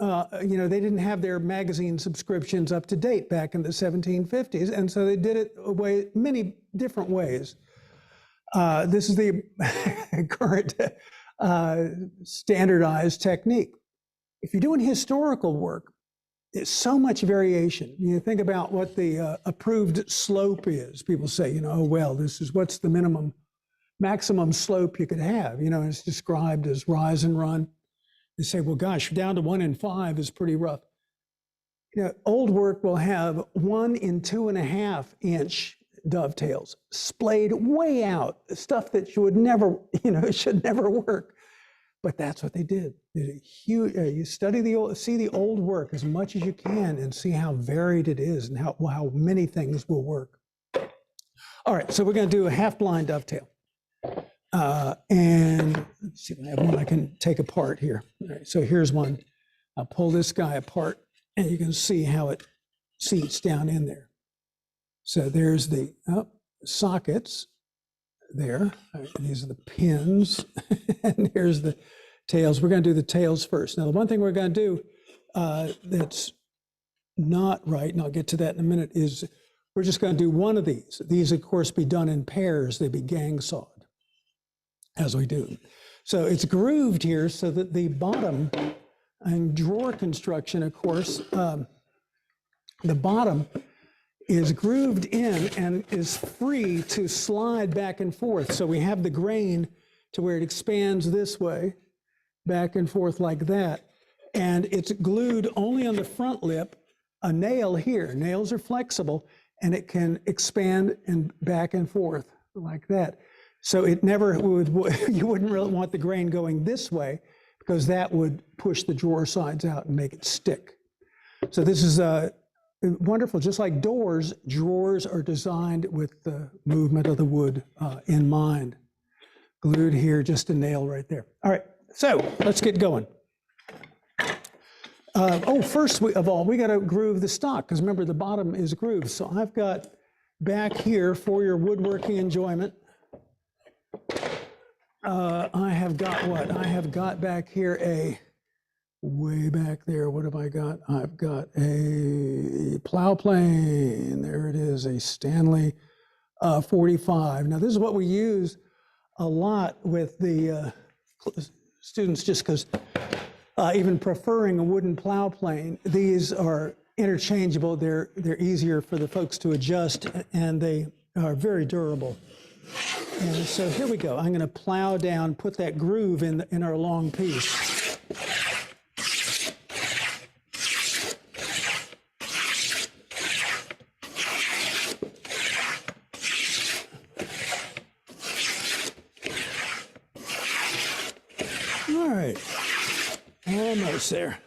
they didn't have their magazine subscriptions up to date back in the 1750s, and so they did it many different ways. This is the current standardized technique. If you're doing historical work, there's so much variation. You think about what the approved slope is. People say, oh, well, what's the maximum slope you could have. It's described as rise and run. They say, well, gosh, down to 1 in 5 is pretty rough. Old work will have 1 in 2.5 inch dovetails splayed way out, stuff that you would never, should never work. But that's what they did. You study see the old work as much as you can and see how varied it is and how many things will work. All right, so we're going to do a half-blind dovetail. And let's see if I have one I can take apart here. All right, so here's one. I'll pull this guy apart and you can see how it seats down in there. So there's the sockets there. Right, these are the pins. And here's the tails. We're going to do the tails first. Now, the one thing we're going to do that's not right, and I'll get to that in a minute, is we're just going to do one of these. These, of course, be done in pairs. They'd be gang sawed, as we do. So it's grooved here so that the bottom and drawer construction, of course, the bottom is grooved in and is free to slide back and forth. So we have the grain to where it expands this way, back and forth like that. And it's glued only on the front lip, a nail here. Nails are flexible and it can expand and back and forth like that. So it never would, you wouldn't really want the grain going this way because that would push the drawer sides out and make it stick. So this is wonderful. Just like doors, drawers are designed with the movement of the wood in mind. Glued here, just a nail right there. All right, so let's get going. First of all, we got to groove the stock because remember the bottom is grooved. So I've got back here for your woodworking enjoyment. I have got what? I have got back here way back there, what have I got? I've got a Plow Plane. There it is, a Stanley 45. Now this is what we use a lot with the students just because even preferring a wooden plow plane, these are interchangeable. They're easier for the folks to adjust and they are very durable. And so here we go. I'm going to plow down, put that groove in our long piece. All right, almost there.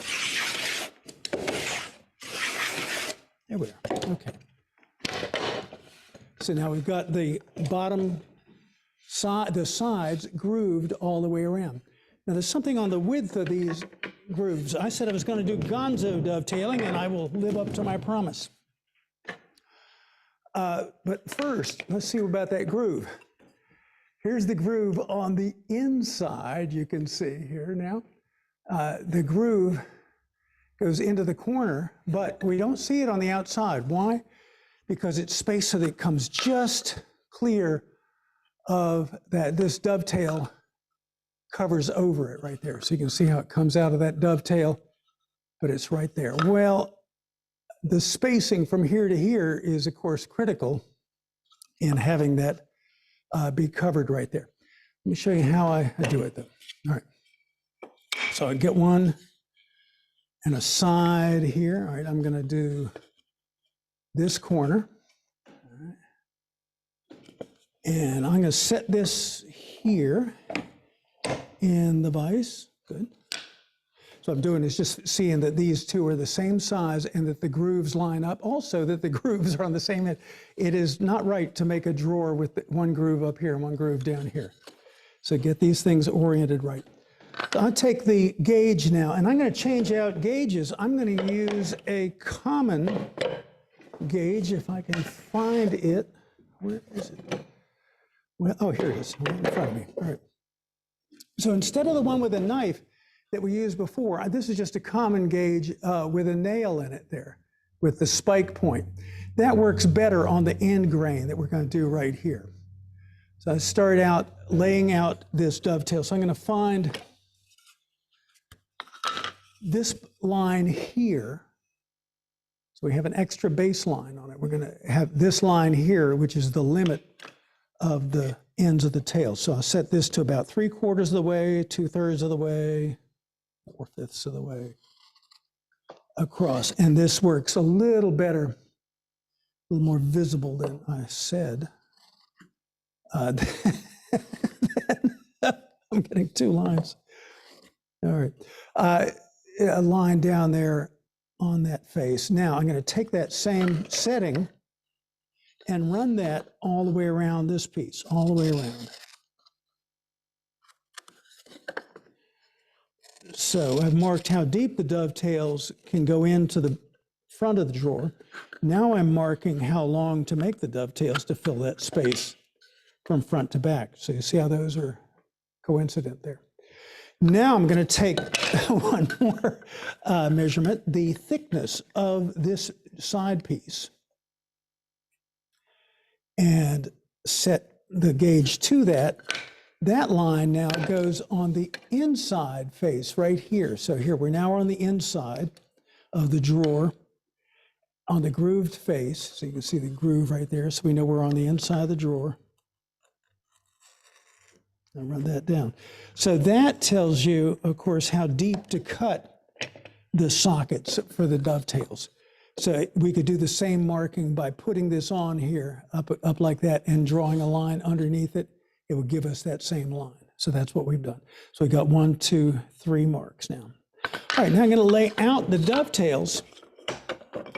There we are, okay. So now we've got the bottom side, the sides grooved all the way around. Now there's something on the width of these grooves. I said I was going to do gonzo dovetailing and I will live up to my promise. But first, let's see about that groove. Here's the groove on the inside. You can see here now. The groove goes into the corner, but we don't see it on the outside. Why? Because it's spaced so that it comes just clear of that. This dovetail covers over it right there. So you can see how it comes out of that dovetail, but it's right there. Well, the spacing from here to here is, of course, critical in having that be covered right there. Let me show you how I do it though. All right. So I get one and a side here. All right, I'm going to do this corner. All right. And I'm going to set this here in the vise. Good. So what I'm doing is just seeing that these two are the same size and that the grooves line up. Also that the grooves are on the same end. It is not right to make a drawer with one groove up here and one groove down here. So get these things oriented right. So I'll take the gauge now, and I'm going to change out gauges. I'm going to use a common gauge if I can find it. Where is it? Well, oh, here it is, right in front of me. All right. So instead of the one with a knife that we used before, this is just a common gauge with a nail in it there, with the spike point. That works better on the end grain that we're going to do right here. So I start out laying out this dovetail. So I'm going to find this line here. So we have an extra baseline on it. We're going to have this line here, which is the limit of the ends of the tail. So I'll set this to about 3/4 of the way, 2/3 of the way, 4/5 of the way across. And this works a little better, a little more visible than I said. I'm getting two lines. All right. A line down there on that face. Now I'm going to take that same setting and run that all the way around this piece, all the way around. So I've marked how deep the dovetails can go into the front of the drawer. Now I'm marking how long to make the dovetails to fill that space from front to back. So you see how those are coincident there. Now I'm going to take one more measurement, the thickness of this side piece, and set the gauge to that. That line now goes on the inside face right here. So here we're now on the inside of the drawer on the grooved face. So you can see the groove right there. So we know we're on the inside of the drawer. I'll run that down. So that tells you, of course, how deep to cut the sockets for the dovetails. So we could do the same marking by putting this on here, up like that, and drawing a line underneath it. It would give us that same line. So that's what we've done. So we got 1, 2, 3 marks now. All right, now I'm going to lay out the dovetails.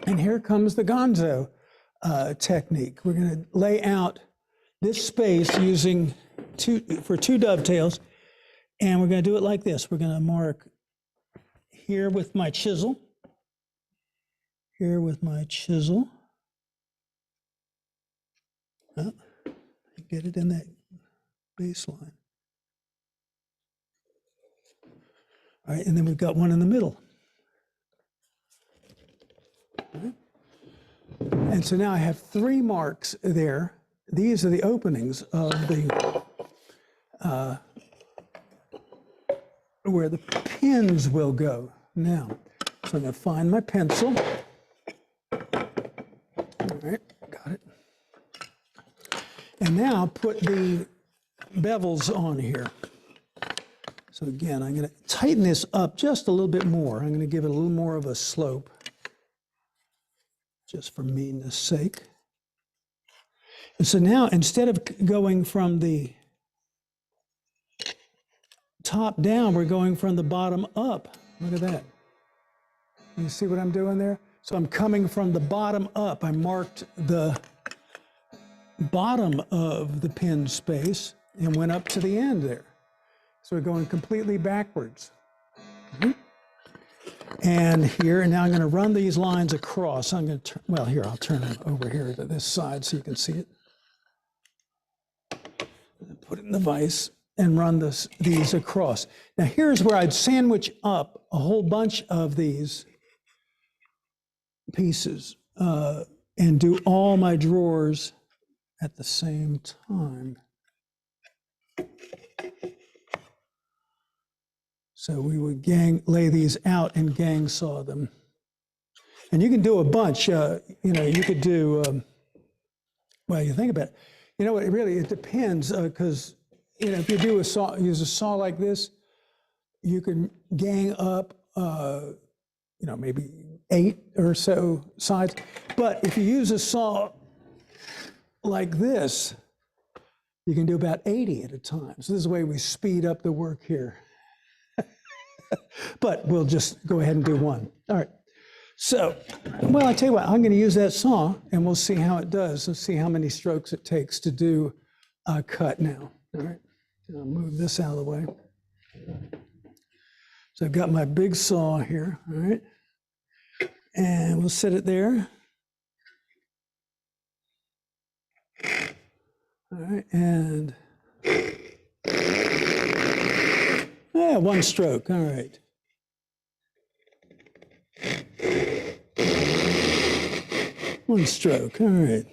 And here comes the gonzo technique. We're going to lay out this space using two dovetails, and we're going to do it like this. We're going to mark here with my chisel, here with my chisel. Oh, get it in that baseline. All right, and then we've got one in the middle. All right. And so now I have 3 marks there. These are the openings of the where the pins will go. Now, so I'm going to find my pencil. All right, got it. And now put the bevels on here. So again, I'm going to tighten this up just a little bit more. I'm going to give it a little more of a slope, just for meanness sake. And so now, instead of going from the top down, we're going from the bottom up. Look at that. You see what I'm doing there? So I'm coming from the bottom up. I marked the bottom of the pin space and went up to the end there. So we're going completely backwards. And here, and now I'm going to run these lines across. I'm going to, well, here, I'll turn them over here to this side so you can see it. put it in the vise and run these across. Now here's where I'd sandwich up a whole bunch of these pieces and do all my drawers at the same time. So we would lay these out and gang saw them. And you can do a bunch, you could do, well, you think about it. It depends, because, if you do use a saw like this, you can gang up, maybe 8 or so sides. But if you use a saw like this, you can do about 80 at a time. So this is the way we speed up the work here. But we'll just go ahead and do one. All right. So, well, I tell you what, I'm going to use that saw and we'll see how it does. Let's see how many strokes it takes to do a cut now. All right. I'll move this out of the way. So I've got my big saw here. All right. And we'll set it there. All right. And one stroke. All right. One stroke. All right.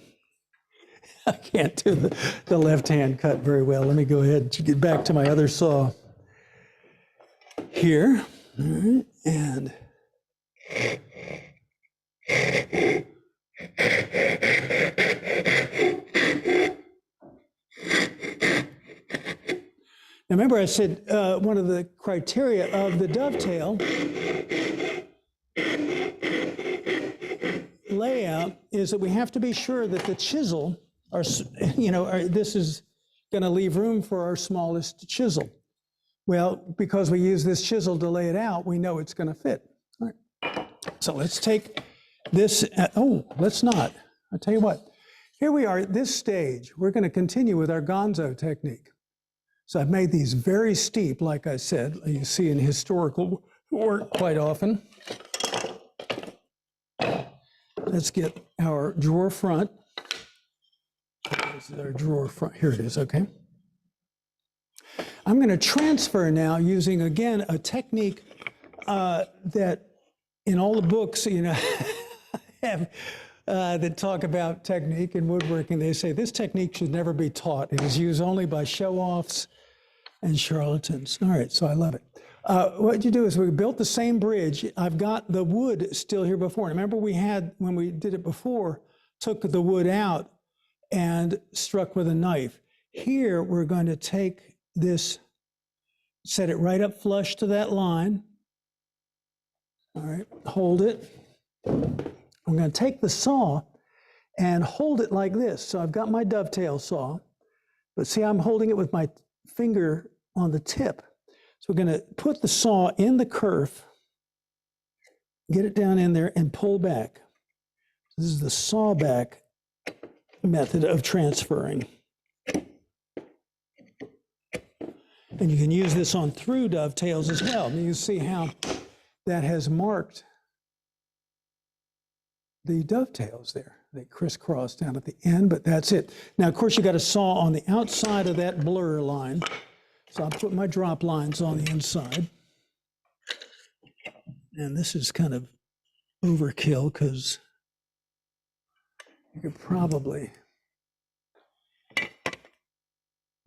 I can't do the left-hand cut very well. Let me go ahead and get back to my other saw here. All right. And now remember I said one of the criteria of the dovetail layout is that we have to be sure that the chisel, this is going to leave room for our smallest chisel. Well, because we use this chisel to lay it out, we know it's going to fit. All right. So let's take this. Let's not. I'll tell you what. Here we are at this stage. We're going to continue with our gonzo technique. So I've made these very steep, like I said, you see in historical work quite often. Let's get our drawer front. This is our drawer front. Here it is, okay. I'm going to transfer now using, again, a technique that in all the books, have that talk about technique in woodworking, they say this technique should never be taught. It is used only by show-offs and charlatans. All right, so I love it. What you do is we built the same bridge. I've got the wood still here before. Remember when we did it before, took the wood out and struck with a knife. Here, we're going to take this, set it right up flush to that line. All right, hold it. I'm going to take the saw and hold it like this. So I've got my dovetail saw, but see, I'm holding it with my finger on the tip. So we're going to put the saw in the kerf, get it down in there and pull back. This is the saw back method of transferring. And you can use this on through dovetails as well. And you see how that has marked the dovetails there. They crisscross down at the end, but that's it. Now, of course, you got a saw on the outside of that blur line. So I'll put my drop lines on the inside. And this is kind of overkill because you could probably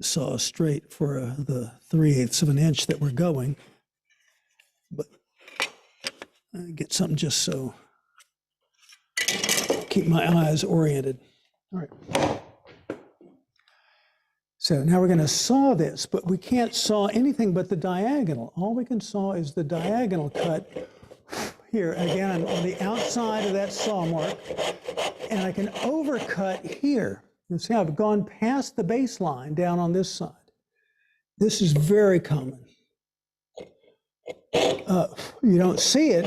saw straight for the 3/8 of an inch that we're going. But get something just so, keep my eyes oriented. All right. So now we're going to saw this, but we can't saw anything but the diagonal. All we can saw is the diagonal cut here. Again, I'm on the outside of that saw mark, and I can overcut here. You see, I've gone past the baseline down on this side. This is very common. You don't see it.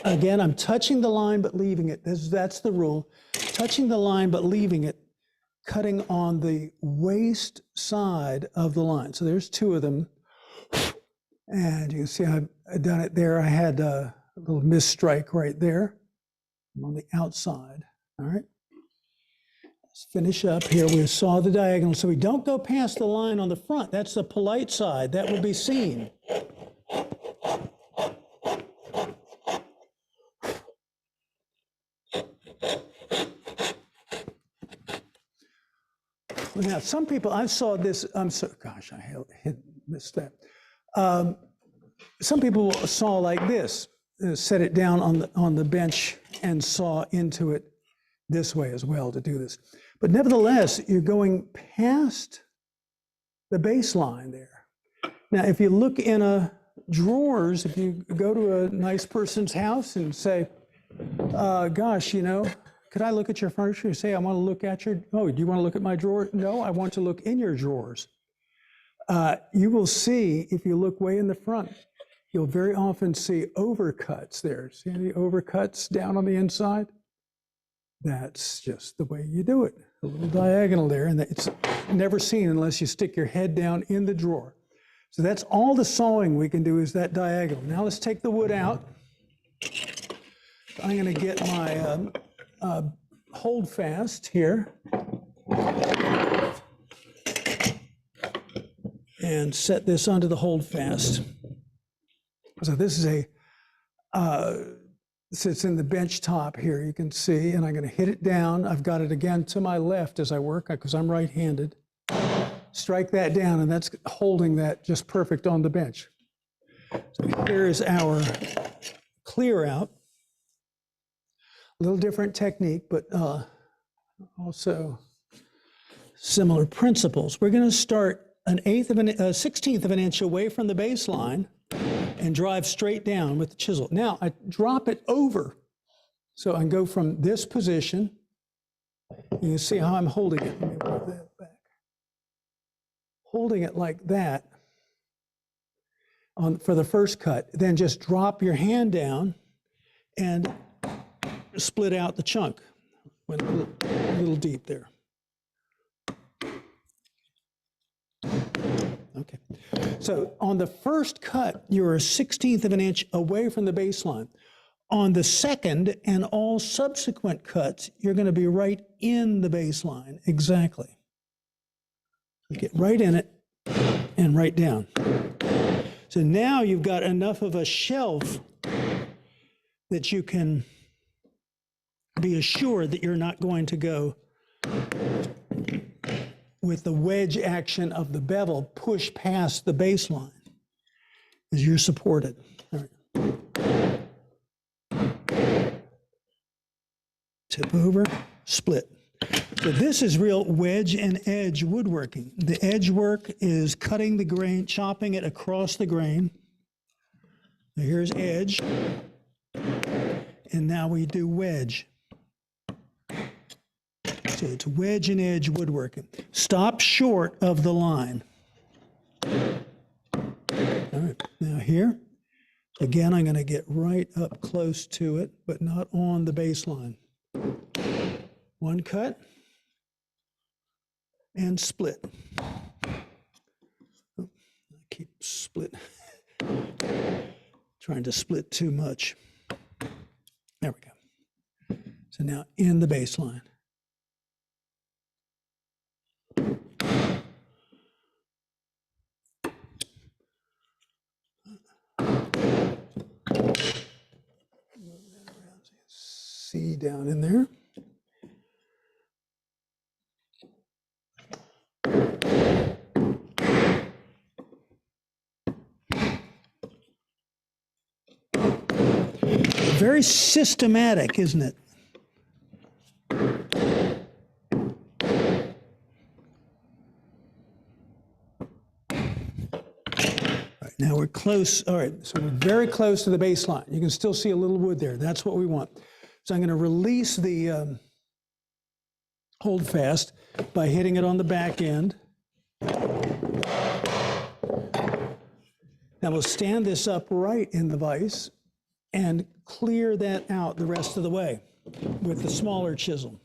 Again, I'm touching the line but leaving it. That's the rule. Touching the line but leaving it, cutting on the waist side of the line. So there's 2 of them. And you can see I've done it there. I had a little misstrike right there. I'm on the outside. All right. Let's finish up here. We saw the diagonal, so we don't go past the line on the front. That's the polite side. That will be seen. Now, some people, I saw this, I'm so, gosh, I missed that. Some people saw like this, set it down on the bench and saw into it this way as well to do this. But nevertheless, you're going past the baseline there. Now, if you look in a drawers, if you go to a nice person's house and say, gosh, you know, could I look at your furniture? You say, I want to look at your, oh, do you want to look at my drawer? No, I want to look in your drawers. You will see, if you look way in the front, you'll very often see overcuts there. See any overcuts down on the inside? That's just the way you do it. A little diagonal there, and it's never seen unless you stick your head down in the drawer. So that's all the sawing we can do is that diagonal. Now let's take the wood out. I'm going to get my hold fast here and set this onto the hold fast. So this is sits in the bench top here, you can see, and I'm going to hit it down. I've got it again to my left as I work because I'm right-handed. Strike that down, and that's holding that just perfect on the bench. So here's our clear out. A little different technique, but also similar principles. We're going to start a 16th of an inch away from the baseline and drive straight down with the chisel. Now I drop it over, so I can go from this position. You can see how I'm holding it. Let me move that back. Holding it like that for the first cut. Then just drop your hand down and split out the chunk. Went a little deep there. Okay, so on the first cut, you're a 16th of an inch away from the baseline. On the second and all subsequent cuts, you're going to be right in the baseline, exactly. Get right in it and right down. So now you've got enough of a shelf that you can be assured that you're not going to go with the wedge action of the bevel push past the baseline as you're supported. All right. Tip over, split. So this is real wedge and edge woodworking. The edge work is cutting the grain, chopping it across the grain. Now here's edge. And now we do wedge. So it's wedge and edge woodworking. Stop short of the line. All right, now here, again, I'm going to get right up close to it, but not on the baseline. One cut and split. Oh, I keep split. Trying to split too much. There we go. So now in the baseline. See down in there. Very systematic, isn't it? Now we're close. All right, so we're very close to the baseline. You can still see a little wood there. That's what we want. So I'm going to release the hold fast by hitting it on the back end. Now we'll stand this up right in the vise and clear that out the rest of the way with the smaller chisel.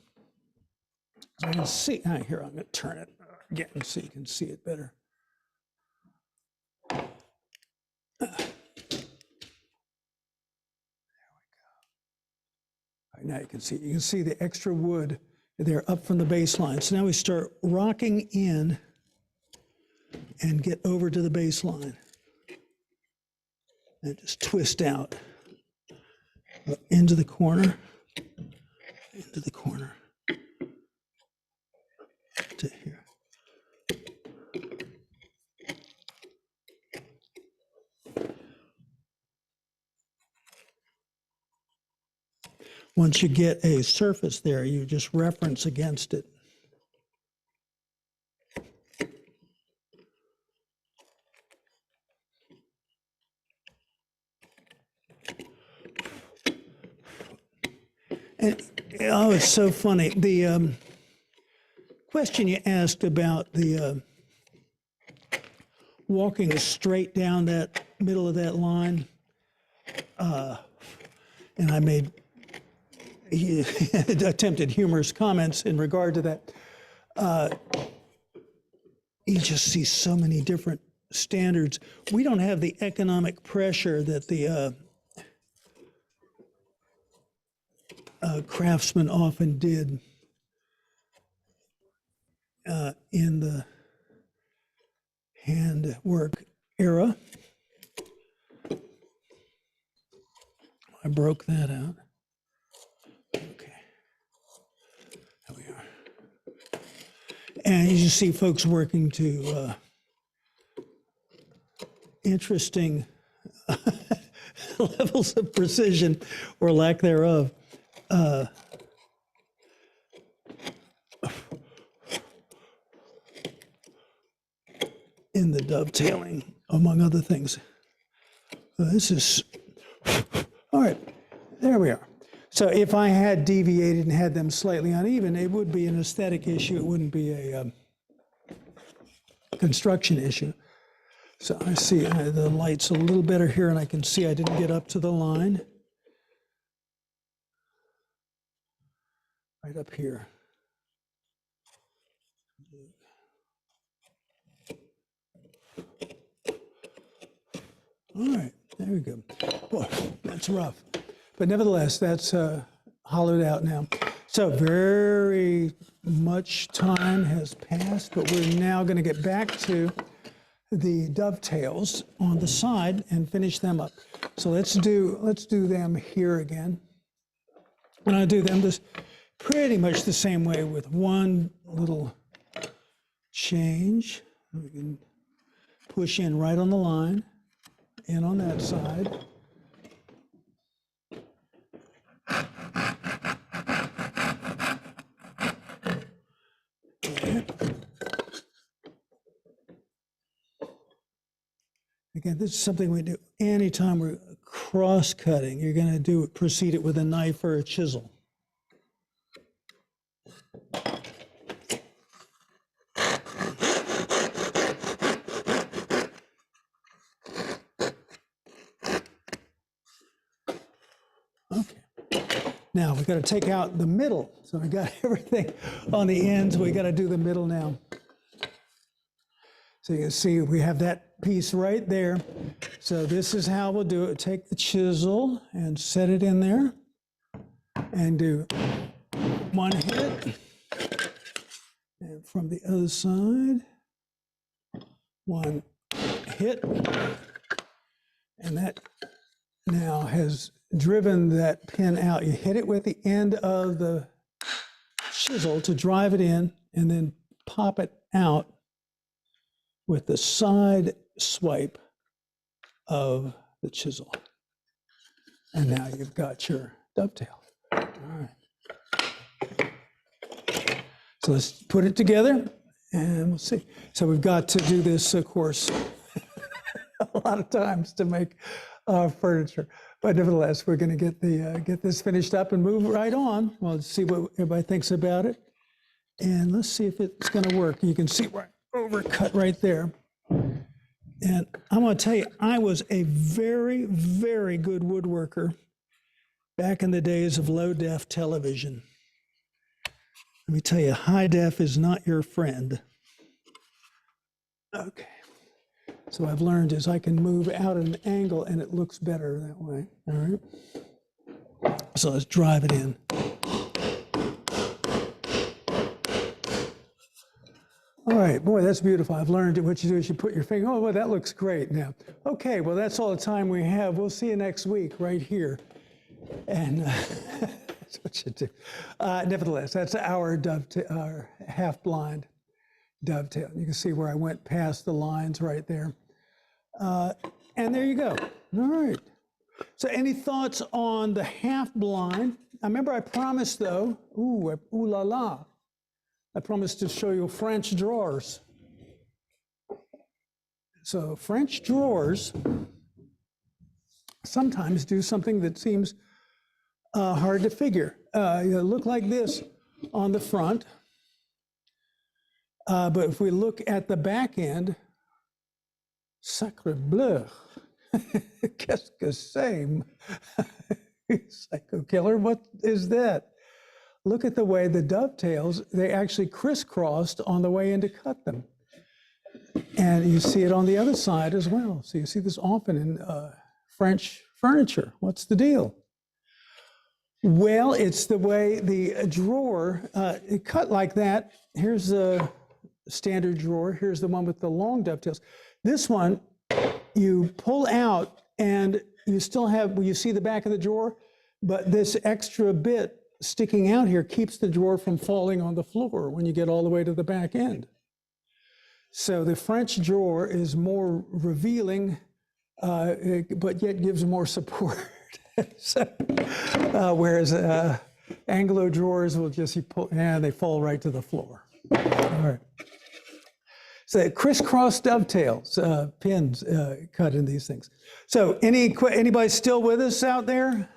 So I can see, here, I'm going to turn it again so you can see it better. Now you can see the extra wood They're up from the baseline. So now we start rocking in and get over to the baseline. And just twist out into the corner, to here. Once you get a surface there, you just reference against it. And, oh, it's so funny. The question you asked about the walking straight down that middle of that line, and I made attempted humorous comments in regard to that. You just see so many different standards. We don't have the economic pressure that the craftsmen often did in the handwork era. I broke that out. Okay, there we are. And you see folks working to interesting levels of precision or lack thereof. In the dovetailing, among other things. This is, all right, there we are. So if I had deviated and had them slightly uneven, it would be an aesthetic issue. It wouldn't be a construction issue. So I see the light's a little better here, and I can see I didn't get up to the line. Right up here. All right, there we go. Boy, that's rough. But nevertheless, that's hollowed out now. So very much time has passed, but we're now going to get back to the dovetails on the side and finish them up. So let's do them here again. And I do them this pretty much the same way with one little change. We can push in right on the line, in on that side. Again, this is something we do anytime we're cross-cutting. You're going to proceed it with a knife or a chisel. Now we got to take out the middle. So we got everything on the ends. We got to do the middle now. So you can see we have that piece right there. So this is how we'll do it. Take the chisel and set it in there and do one hit. And from the other side, one hit. And that now has driven that pin out. You hit it with the end of the chisel to drive it in and then pop it out with the side swipe of the chisel. And now you've got your dovetail. All right. So let's put it together and we'll see. So we've got to do this, of course, a lot of times to make furniture. But nevertheless, we're going to get this finished up and move right on. Well, let's see what everybody thinks about it. And let's see if it's going to work. You can see right overcut right there. And I'm going to tell you, I was a very, very good woodworker back in the days of low-def television. Let me tell you, high def is not your friend. Okay. So I've learned is I can move out at an angle and it looks better that way. All right. So let's drive it in. right, boy, that's beautiful. I've learned what you do is you put your finger, oh, well, that looks great now. Okay, well, that's all the time we have. We'll see you next week right here. And that's what you do. Nevertheless, that's our dovetail, our half-blind dovetail. You can see where I went past the lines right there. And there you go. All right. So any thoughts on the half-blind? I remember I promised, though, ooh la la, I promised to show you French drawers. So French drawers sometimes do something that seems hard to figure. You look like this on the front, but if we look at the back end, sacre bleu, qu'est-ce que c'est? Psycho killer, what is that? Look at the way the dovetails, they actually crisscrossed on the way in to cut them. And you see it on the other side as well. So you see this often in French furniture. What's the deal? Well, it's the way the drawer, it cut like that. Here's a standard drawer. Here's the one with the long dovetails. This one, you pull out and you still have, well, you see the back of the drawer, but this extra bit sticking out here keeps the drawer from falling on the floor when you get all the way to the back end. So the French drawer is more revealing, but yet gives more support. So, whereas Anglo drawers will just, you pull, and they fall right to the floor. All right. So crisscross dovetails, pins cut in these things. So anybody still with us out there?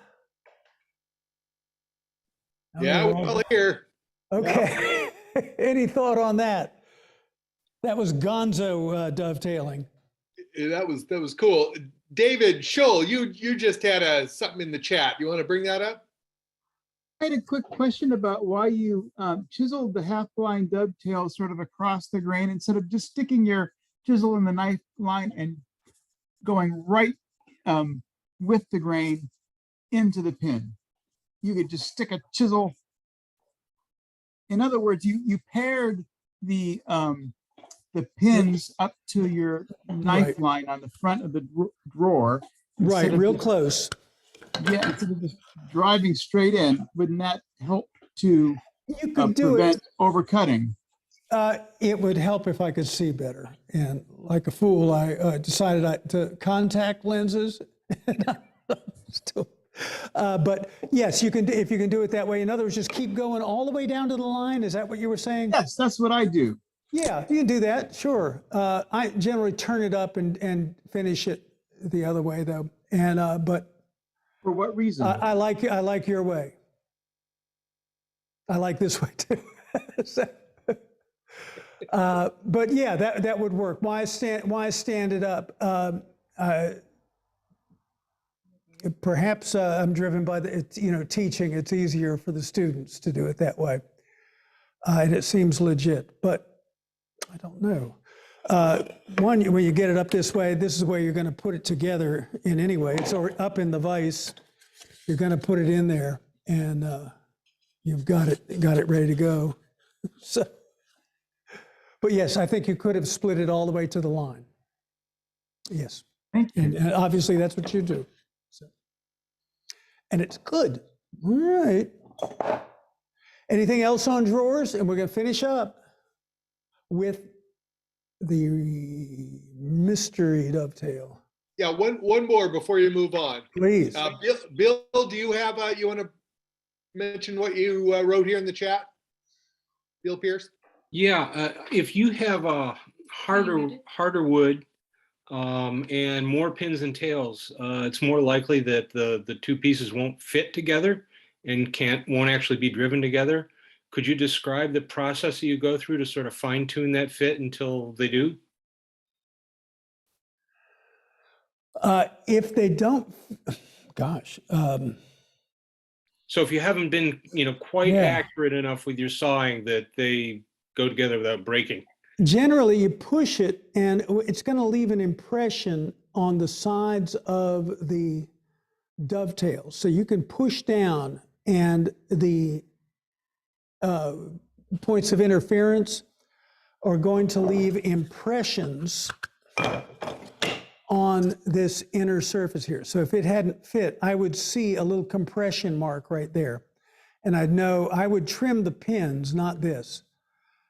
Yeah, we're all here. Okay. Any thought on that? That was gonzo dovetailing. That was cool. David Scholl, you just had something in the chat. You want to bring that up? I had a quick question about why you chiseled the half-blind dovetail sort of across the grain instead of just sticking your chisel in the knife line and going right with the grain into the pin. You could just stick a chisel. In other words, you paired the pins up to your knife Right. line on the front of the drawer. Right, instead of real just- close. Yeah, instead of just driving straight in. Wouldn't that help to You could do prevent it. overcutting? It would help if I could see better. And like a fool, I decided to contact lenses. Still, but yes, you can. If you can do it that way. In other words, just keep going all the way down to the line. Is that what you were saying? Yes, that's what I do. Yeah, you can do that. Sure. I generally turn it up and finish it the other way though. And but For what reason? I like your way. I like this way too. So, but yeah, that would work. Why stand it up? Perhaps I'm driven by teaching. It's easier for the students to do it that way, and it seems legit. But I don't know. When you get it up this way, this is where you're going to put it together in any way. It's already up in the vise. You're going to put it in there, and you've got it ready to go. So, but yes, I think you could have split it all the way to the line. Yes, Thank you. and obviously that's what you do. So, and it's good. All right. Anything else on drawers? And we're going to finish up with the mystery dovetail. Yeah, one more before you move on. Please. Bill, do you have, you want to mention what you wrote here in the chat? Bill Pierce? Yeah, if you have a harder wood and more pins and tails, it's more likely that the two pieces won't fit together and won't actually be driven together. Could you describe the process that you go through to sort of fine tune that fit until they do? If they don't, gosh. So if you haven't been, quite Yeah. accurate enough with your sawing that they go together without breaking. Generally, you push it, and it's going to leave an impression on the sides of the dovetail. So you can push down, and the points of interference are going to leave impressions on this inner surface here. So if it hadn't fit, I would see a little compression mark right there. And I'd know I would trim the pins, not this.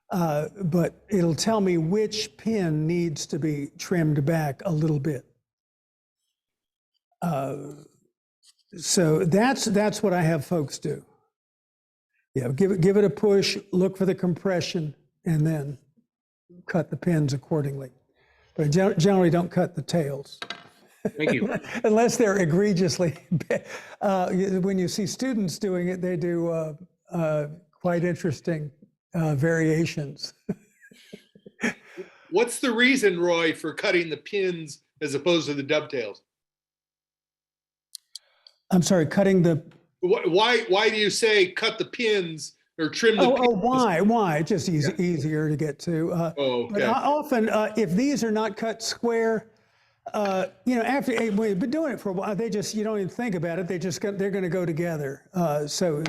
But it'll tell me which pin needs to be trimmed back a little bit. So that's what I have folks do. Yeah, give it a push, look for the compression, and then cut the pins accordingly. But generally don't cut the tails. Thank you. Unless they're egregiously bad. When you see students doing it, they do quite interesting variations. What's the reason, Roy, for cutting the pins as opposed to the dovetails? I'm sorry, cutting the. Why do you say cut the pins or trim the pins? Why? It's just easier to get to. Okay. But often, if these are not cut square, after we've been doing it for a while, you don't even think about it. They're going to go together. So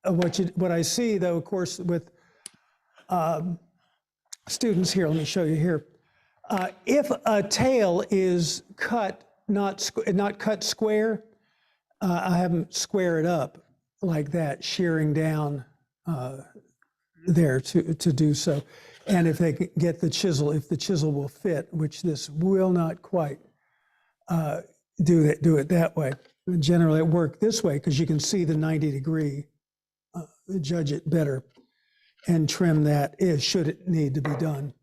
what I see, though, of course, with students here, let me show you here. If a tail is not cut square, I have them square it up like that, shearing down there to do so. And if they can get the chisel, if the chisel will fit, which this will not quite do it that way. And generally it works this way because you can see the 90-degree, judge it better, and trim that should it need to be done.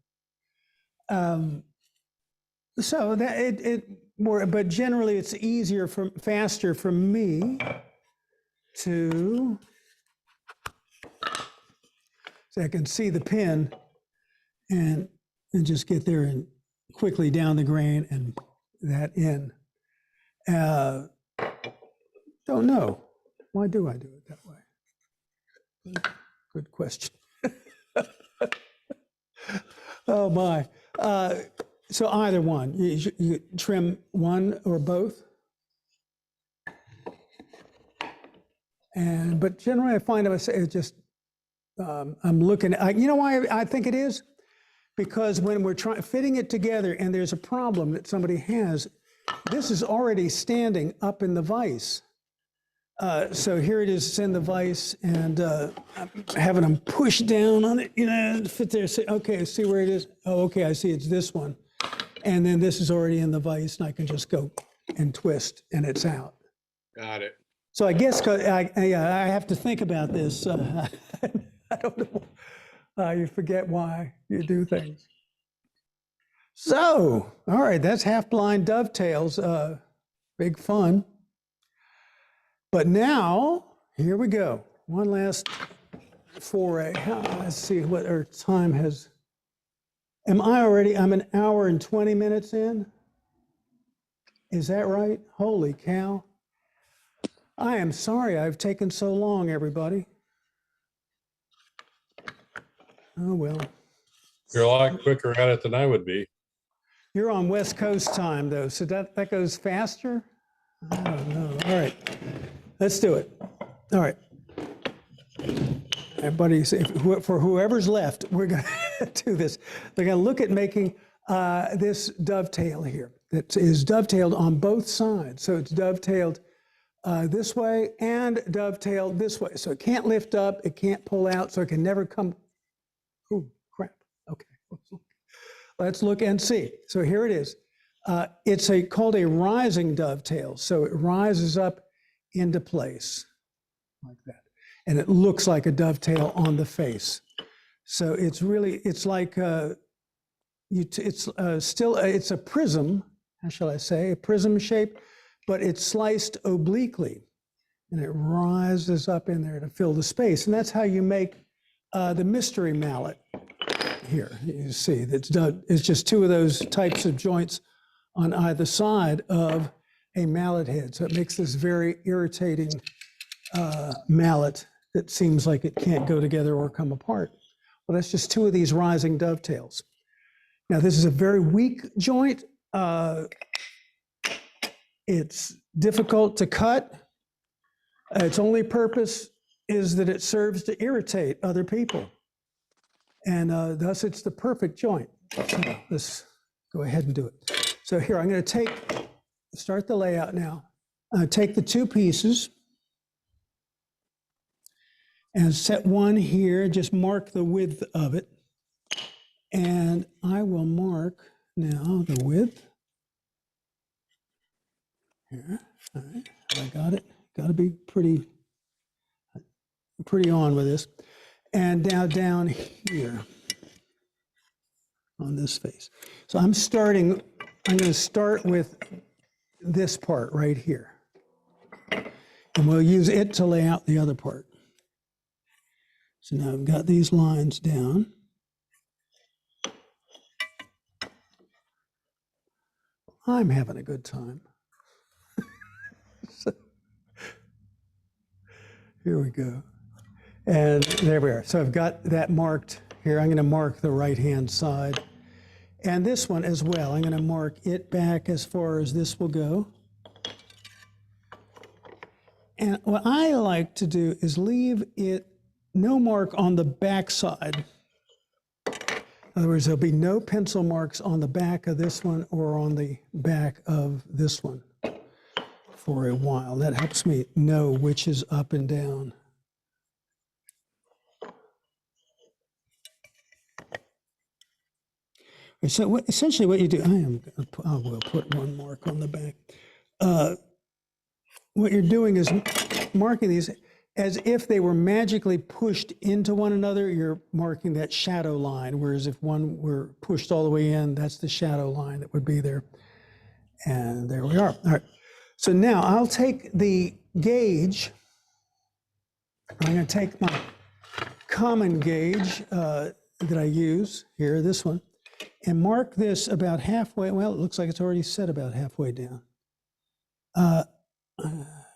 So that but generally it's faster for me to, so I can see the pin and just get there and quickly down the grain and that in. Don't know. Why do I do it that way? Good question. Oh my. So either one, you trim one or both. But generally I find it just, I'm looking at, you know why I think it is? Because when we're fitting it together and there's a problem that somebody has, this is already standing up in the vise. So here it is, it's in the vise, and I'm having them push down on it, fit there, say, okay, see where it is? Oh, okay, I see it's this one. And then this is already in the vise, and I can just go and twist, and it's out. Got it. So I guess I have to think about this. I don't know. You forget why you do things. So, all right, that's half-blind dovetails. Big fun. But now, here we go. One last foray. Let's see what our time has. I'm an hour and 20 minutes in? Is that right? Holy cow. I am sorry I've taken so long, everybody. Oh, well. You're a lot quicker at it than I would be. You're on West Coast time, though, so that goes faster? I don't know. All right, let's do it. All right. Everybody, for whoever's left, we're going to do this. They're going to look at making this dovetail here that is dovetailed on both sides. So it's dovetailed this way and dovetailed this way. So it can't lift up, it can't pull out, so it can never come. Oh, crap. Okay. Let's look and see. So here it is. It's called a rising dovetail. So it rises up into place like that. And it looks like a dovetail on the face. So it's like, it's a prism, how shall I say, a prism shape, but it's sliced obliquely. And it rises up in there to fill the space. And that's how you make the mystery mallet here. You see, it's just two of those types of joints on either side of a mallet head. So it makes this very irritating mallet that seems like it can't go together or come apart. Well, that's just two of these rising dovetails. Now, this is a very weak joint. It's difficult to cut. Its only purpose is that it serves to irritate other people. And thus it's the perfect joint. So let's go ahead and do it. So here, I'm going to start the layout now. Take the two pieces and set one here, just mark the width of it. And I will mark now the width. Here, all right, I got it. Got to be pretty on with this. And now down here on this face. So I'm going to start with this part right here. And we'll use it to lay out the other part. So now I've got these lines down. I'm having a good time. So, here we go. And there we are. So I've got that marked here. I'm going to mark the right-hand side. And this one as well. I'm going to mark it back as far as this will go. And what I like to do is leave it no mark on the back side. In other words, there'll be no pencil marks on the back of this one or on the back of this one for a while. That helps me know which is up and down. So essentially what you do, I will put one mark on the back. What you're doing is marking these as if they were magically pushed into one another. You're marking that shadow line, whereas if one were pushed all the way in, that's the shadow line that would be there. And there we are. All right. So now I'll take the gauge. I'm going to take my common gauge that I use here, this one, and mark this about halfway. Well, it looks like it's already set about halfway down.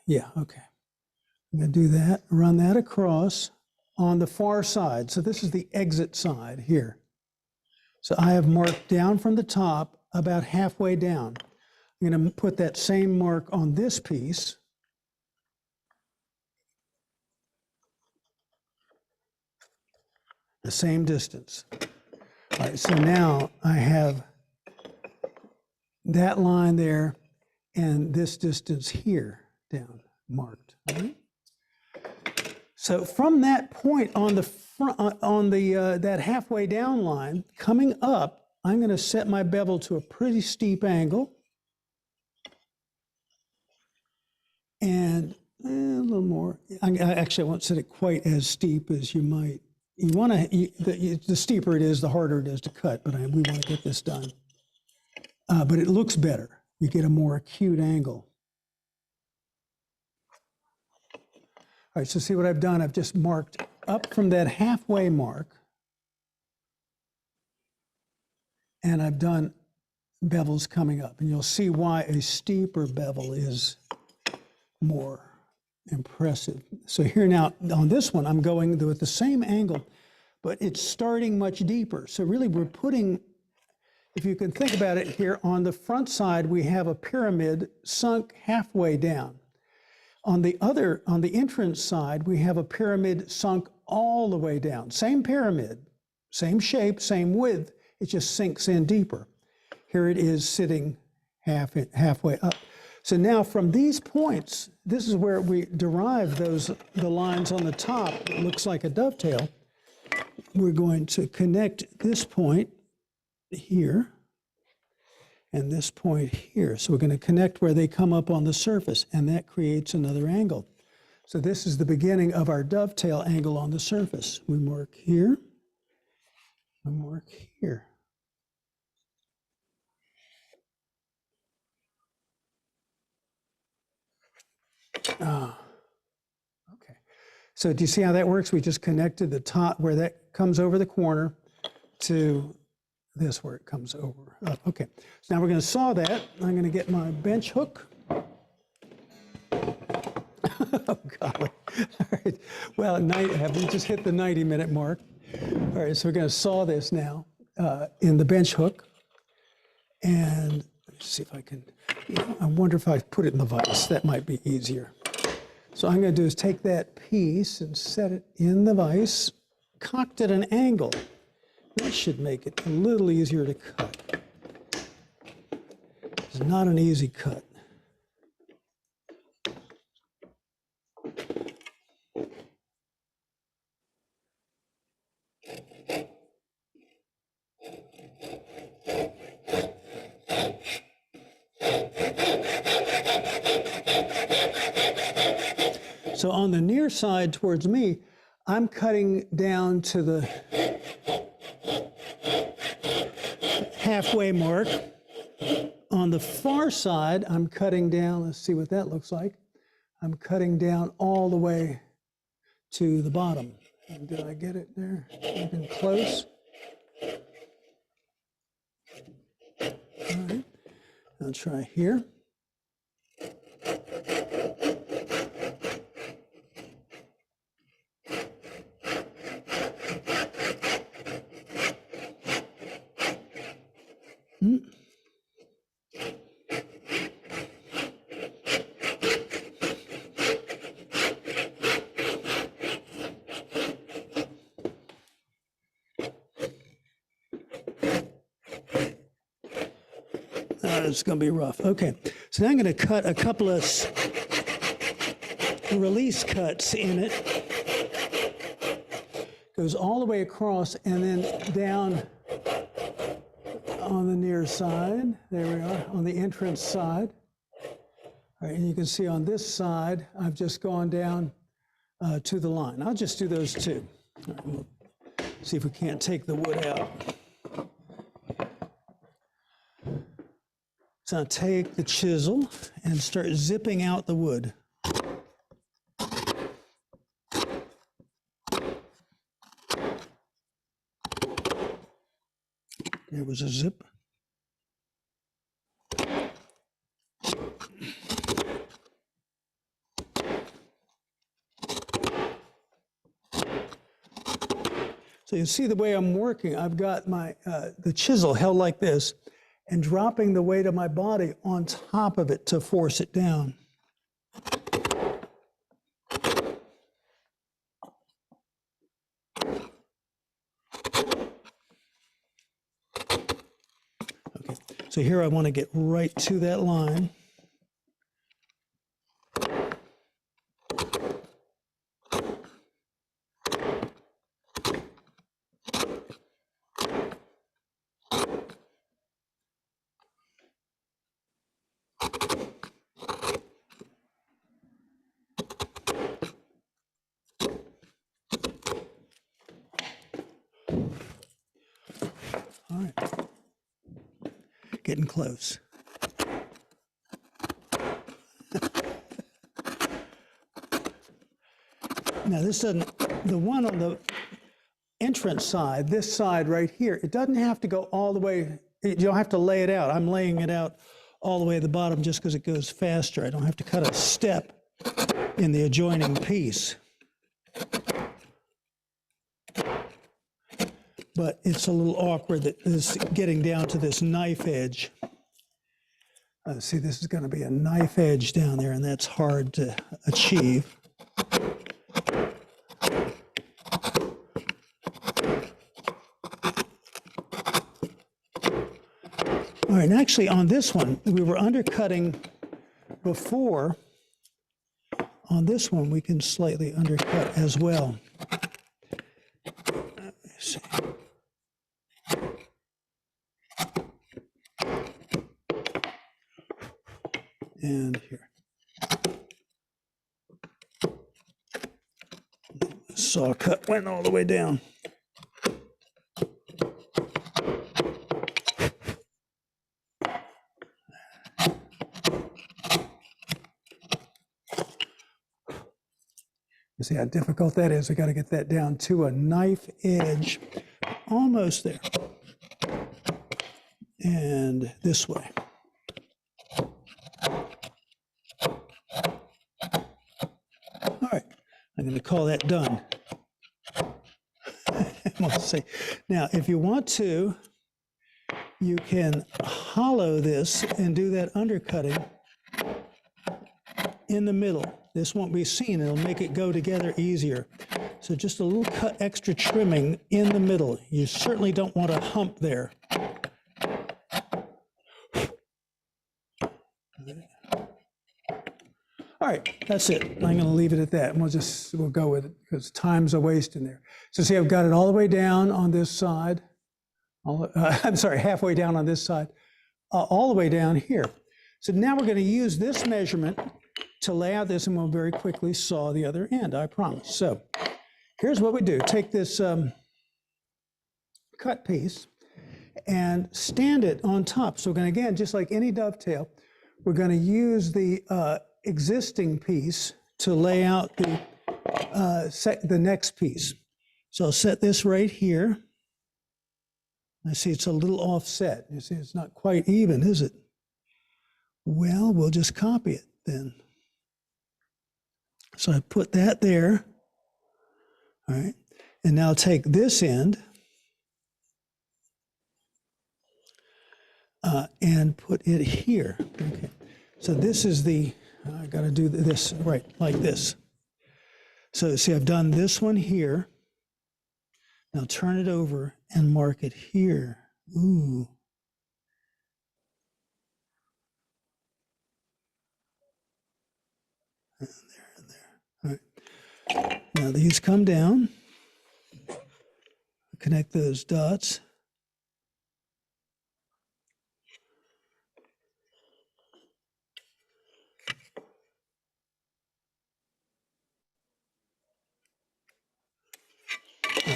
Yeah, okay. I'm going to do that, run that across on the far side. So this is the exit side here. So I have marked down from the top about halfway down. I'm going to put that same mark on this piece. The same distance. All right, so now I have that line there and this distance here down marked. All right? So from that point on the front, on the that halfway down line, coming up, I'm going to set my bevel to a pretty steep angle. And a little more. Actually, I won't set it quite as steep as you might. You want to, the steeper it is, the harder it is to cut, but we want to get this done. But it looks better. You get a more acute angle. All right, so see what I've done? I've just marked up from that halfway mark. And I've done bevels coming up. And you'll see why a steeper bevel is more impressive. So here now, on this one, I'm going with the same angle, but it's starting much deeper. So really we're putting, if you can think about it here, on the front side, we have a pyramid sunk halfway down. On the entrance side, we have a pyramid sunk all the way down. Same pyramid, same shape, same width, it just sinks in deeper. Here it is sitting halfway up. So now from these points, this is where we derive the lines on the top that looks like a dovetail. We're going to connect this point here and this point here. So we're going to connect where they come up on the surface, and that creates another angle. So this is the beginning of our dovetail angle on the surface. We mark here, we mark here. Okay. So do you see how that works? We just connected the top where that comes over the corner to this where it comes over. Okay. So now we're going to saw that. I'm going to get my bench hook. Oh, golly. All right. Well, we just hit the 90-minute mark. All right. So we're going to saw this now in the bench hook. And let's see if I can, I wonder if I put it in the vise. That might be easier. So I'm going to do is take that piece and set it in the vise, cocked at an angle. That should make it a little easier to cut. It's not an easy cut. So on the near side towards me, I'm cutting down to the halfway mark. On the far side, I'm cutting down, let's see what that looks like. I'm cutting down all the way to the bottom. And did I get it there? Even close? All right, I'll try here. It's going to be rough. Okay, so now I'm going to cut a couple of release cuts in it. Goes all the way across and then down on the near side. There we are, on the entrance side. All right, and you can see on this side, I've just gone down to the line. I'll just do those two. All right, we'll see if we can't take the wood out. So I'll take the chisel and start zipping out the wood. There was a zip. So you see the way I'm working, I've got my the chisel held like this and dropping the weight of my body on top of it to force it down. Okay, so here I want to get right to that line. All right, getting close. Now this doesn't, the one on the entrance side, this side right here, it doesn't have to go all the way, you don't have to lay it out. I'm laying it out all the way to the bottom just because it goes faster. I don't have to cut a step in the adjoining piece. But it's a little awkward that this getting down to this knife edge. See, this is going to be a knife edge down there, and that's hard to achieve. All right, and actually on this one, we were undercutting before. On this one, we can slightly undercut as well. Let me see. And here. The saw cut went all the way down. You see how difficult that is? I got to get that down to a knife edge, almost there. And this way. All right, I'm going to call that done. We'll see. Now, if you want to, you can hollow this and do that undercutting in the middle. this won't be seen. It'll make it go together easier. So just a little cut extra trimming in the middle. You certainly don't want a hump there. All right, that's it. I'm going to leave it at that, and we'll go with it because time's a waste in there. So see, I've got it all the way down on this side. I'm sorry, halfway down on this side, all the way down here. So now we're going to use this measurement to lay out this, and we'll very quickly saw the other end, I promise. So here's what we do. Take this cut piece and stand it on top. So we're going to, again, just like any dovetail, we're going to use the existing piece to lay out the next piece. So I'll set this right here. I see it's a little offset. You see, it's not quite even, is it? Well, we'll just copy it then. So I put that there. All right. And now take this end and put it here. Okay. So this is I got to do this right, like this. So see, I've done this one here. Now turn it over and mark it here. Ooh. And there. All right. Now these come down. Connect those dots.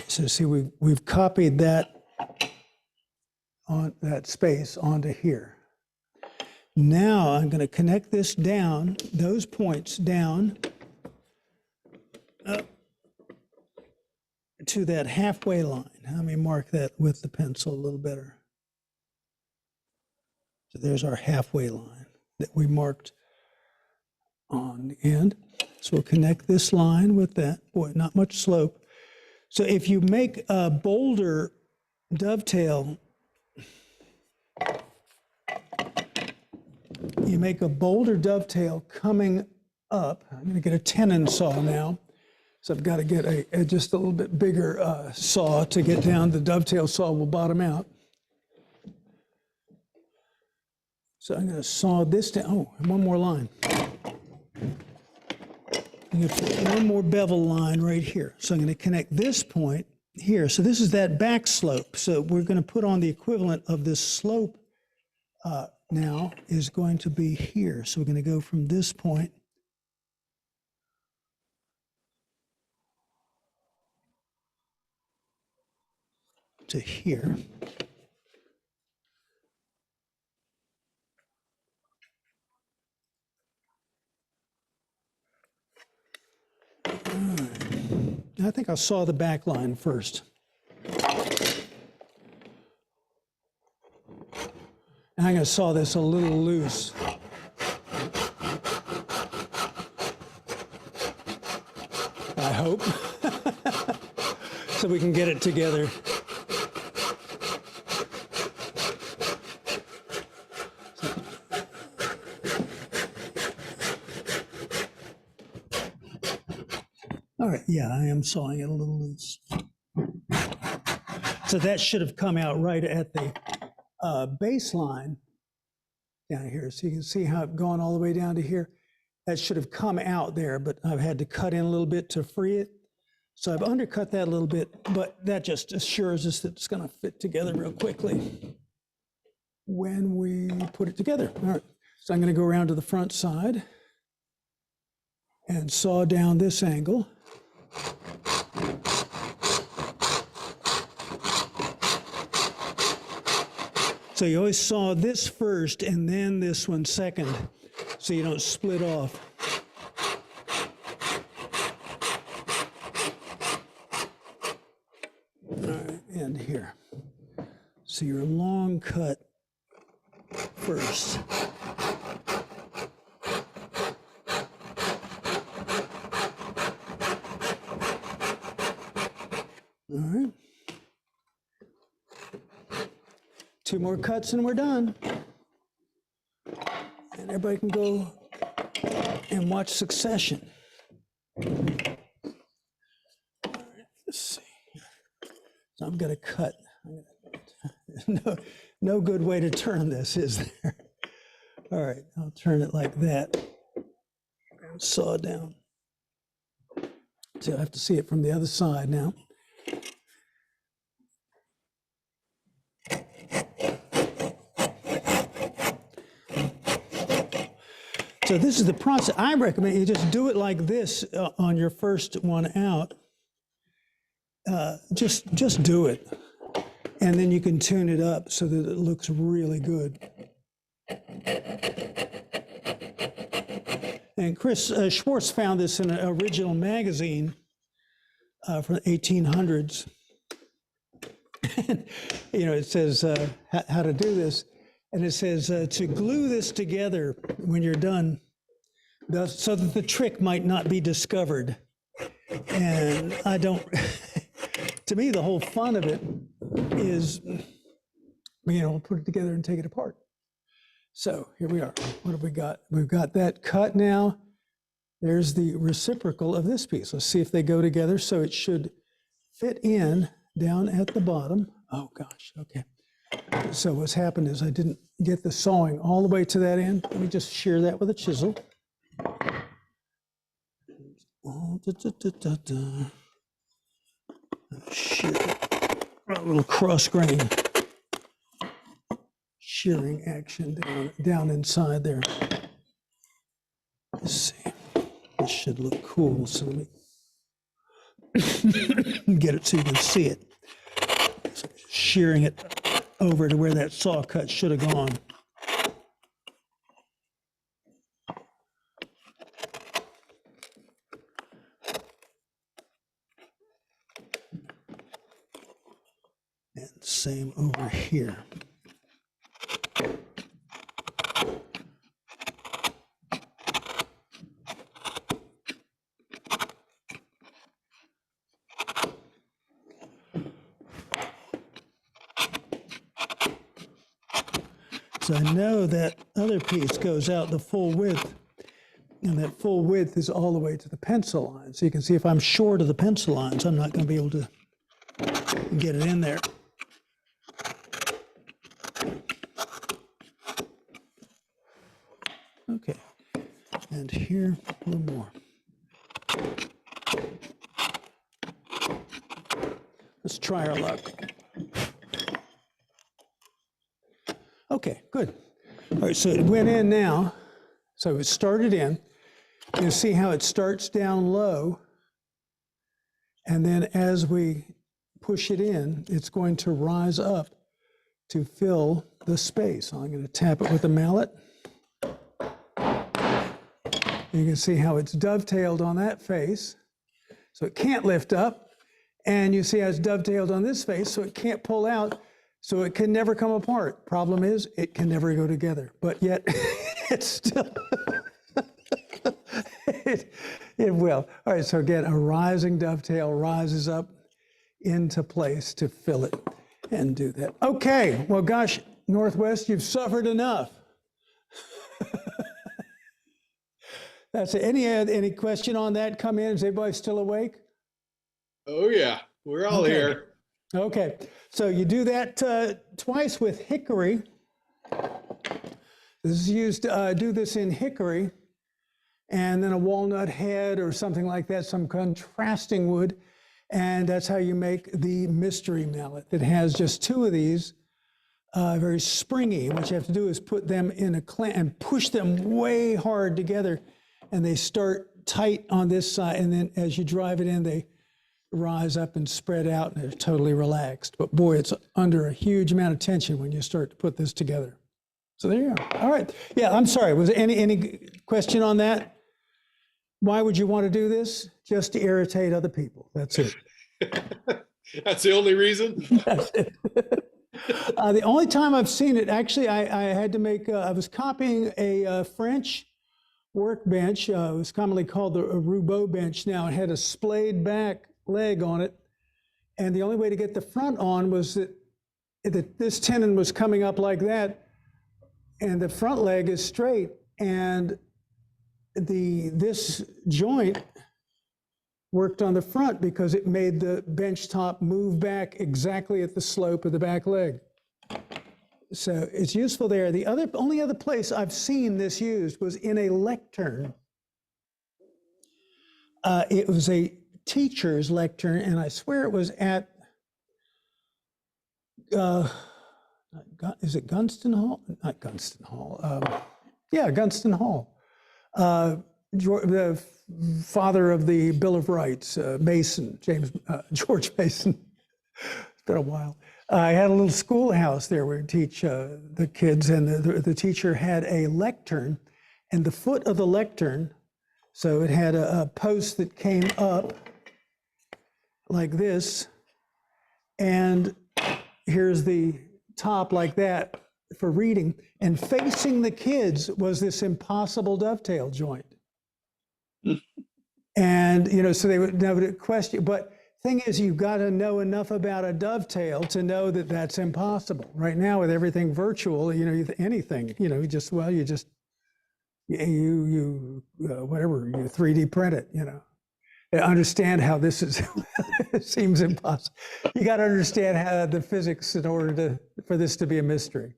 So see, we've copied that on that space onto here. Now I'm going to connect this down, those points down up to that halfway line. Let me mark that with the pencil a little better. So there's our halfway line that we marked on the end. So we'll connect this line with that. Boy, not much slope. So if you make a boulder dovetail, coming up. I'm going to get a tenon saw now. So I've got to get just a little bit bigger saw to get down. The dovetail saw will bottom out. So I'm going to saw this down. Oh, and one more line. I'm going to put one more bevel line right here. So I'm going to connect this point here. So this is that back slope. So we're going to put on the equivalent of this slope now is going to be here. So we're going to go from this point to here. I think I'll saw the back line first. And I'm going to saw this a little loose. I hope. So we can get it together. All right, yeah, I am sawing it a little loose. So that should have come out right at the baseline down here. So you can see how I've gone all the way down to here. That should have come out there, but I've had to cut in a little bit to free it. So I've undercut that a little bit, but that just assures us that it's going to fit together real quickly when we put it together. All right, so I'm going to go around to the front side and saw down this angle. So you always saw this first and then this one second, so you don't split off. All right, and here. So your long cut first. All right. 2 more cuts and we're done. And everybody can go and watch Succession. All right, let's see. So I'm going to cut. No good way to turn this, is there? All right, I'll turn it like that. And saw down. So I have to see it from the other side now. So this is the process. I recommend you just do it like this on your first one out. Just do it. And then you can tune it up so that it looks really good. And Chris Schwartz found this in an original magazine from the 1800s. You know, it says how to do this. And it says to glue this together when you're done, so that the trick might not be discovered. And I don't, to me, the whole fun of it is, you know, put it together and take it apart. So here we are. What have we got? We've got that cut now. There's the reciprocal of this piece. Let's see if they go together. So it should fit in down at the bottom. Oh gosh, okay. So what's happened is I didn't get the sawing all the way to that end. Let me just shear that with a chisel. Shear a little cross grain shearing action down inside there. Let's see. This should look cool. So let me get it so you can see it. So shearing it over to where that saw cut should have gone. And same over here. So I know that other piece goes out the full width, and that full width is all the way to the pencil line. So you can see if I'm short of the pencil lines, I'm not going to be able to get it in there. Okay, and here a little more. Let's try our luck. Okay, good. All right, so it went in now. So it started in. You'll see how it starts down low. And then as we push it in, it's going to rise up to fill the space. I'm going to tap it with a mallet. You can see how it's dovetailed on that face. So it can't lift up. And you see how it's dovetailed on this face, so it can't pull out. So it can never come apart. Problem is, it can never go together. But yet, it's still, it will. All right, so again, a rising dovetail rises up into place to fill it and do that. Okay, well, gosh, Northwest, you've suffered enough. That's it. Any question on that come in? Is everybody still awake? Oh, yeah, we're all Okay. here. Okay, so you do that twice with hickory. This is used to do this in hickory, and then a walnut head or something like that, some contrasting wood, and that's how you make the mystery mallet that has just two of these, very springy. What you have to do is put them in a clamp and push them way hard together, and they start tight on this side, and then as you drive it in, they rise up and spread out, and they're totally relaxed. But boy, it's under a huge amount of tension when you start to put this together. So there you are. All right. Yeah, I'm sorry. Was there any question on that? Why would you want to do this? Just to irritate other people. That's it. That's the only reason? That's it. The only time I've seen it, actually, I had to make, I was copying a French workbench. It was commonly called the Aruba Bench. Now it had a splayed back leg on it, and the only way to get the front on was that this tenon was coming up like that, and the front leg is straight, and this joint worked on the front because it made the bench top move back exactly at the slope of the back leg. So it's useful there. The only other place I've seen this used was in a lectern. It was a teacher's lectern, and I swear it was at, is it Gunston Hall? Not Gunston Hall. Yeah, Gunston Hall. The father of the Bill of Rights, Mason, George Mason. It's been a while. I had a little schoolhouse there where we teach the kids, and the teacher had a lectern, and the foot of the lectern, so it had a post that came up like this, and here's the top like that for reading, and facing the kids was this impossible dovetail joint. And, you know, so they would never question, but thing is, you've got to know enough about a dovetail to know that that's impossible. Right now, with everything virtual, you know, anything, you know, you 3D print it, you know. Understand how this is, it seems impossible. You got to understand how the physics in order for this to be a mystery.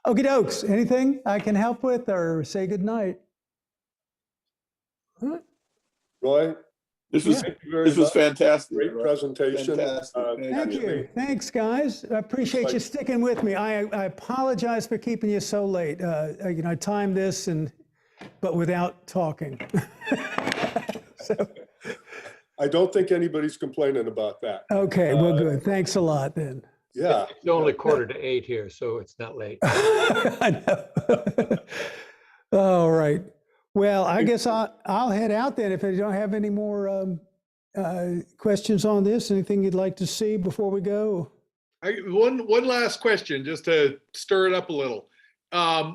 Okie dokes, anything I can help with or say goodnight? Roy, This was thank you very this was much. fantastic. Great presentation. Fantastic. Thank you. Thanks, guys. I appreciate you sticking with me. I apologize for keeping you so late. You know, I timed this but without talking. So, I don't think anybody's complaining about that. okay, well, good. Thanks a lot then. Yeah. It's only 7:45 here, so it's not late. I know. All right. Well, I guess I'll head out then if I don't have any more questions on this. Anything you'd like to see before we go? One last question, just to stir it up a little.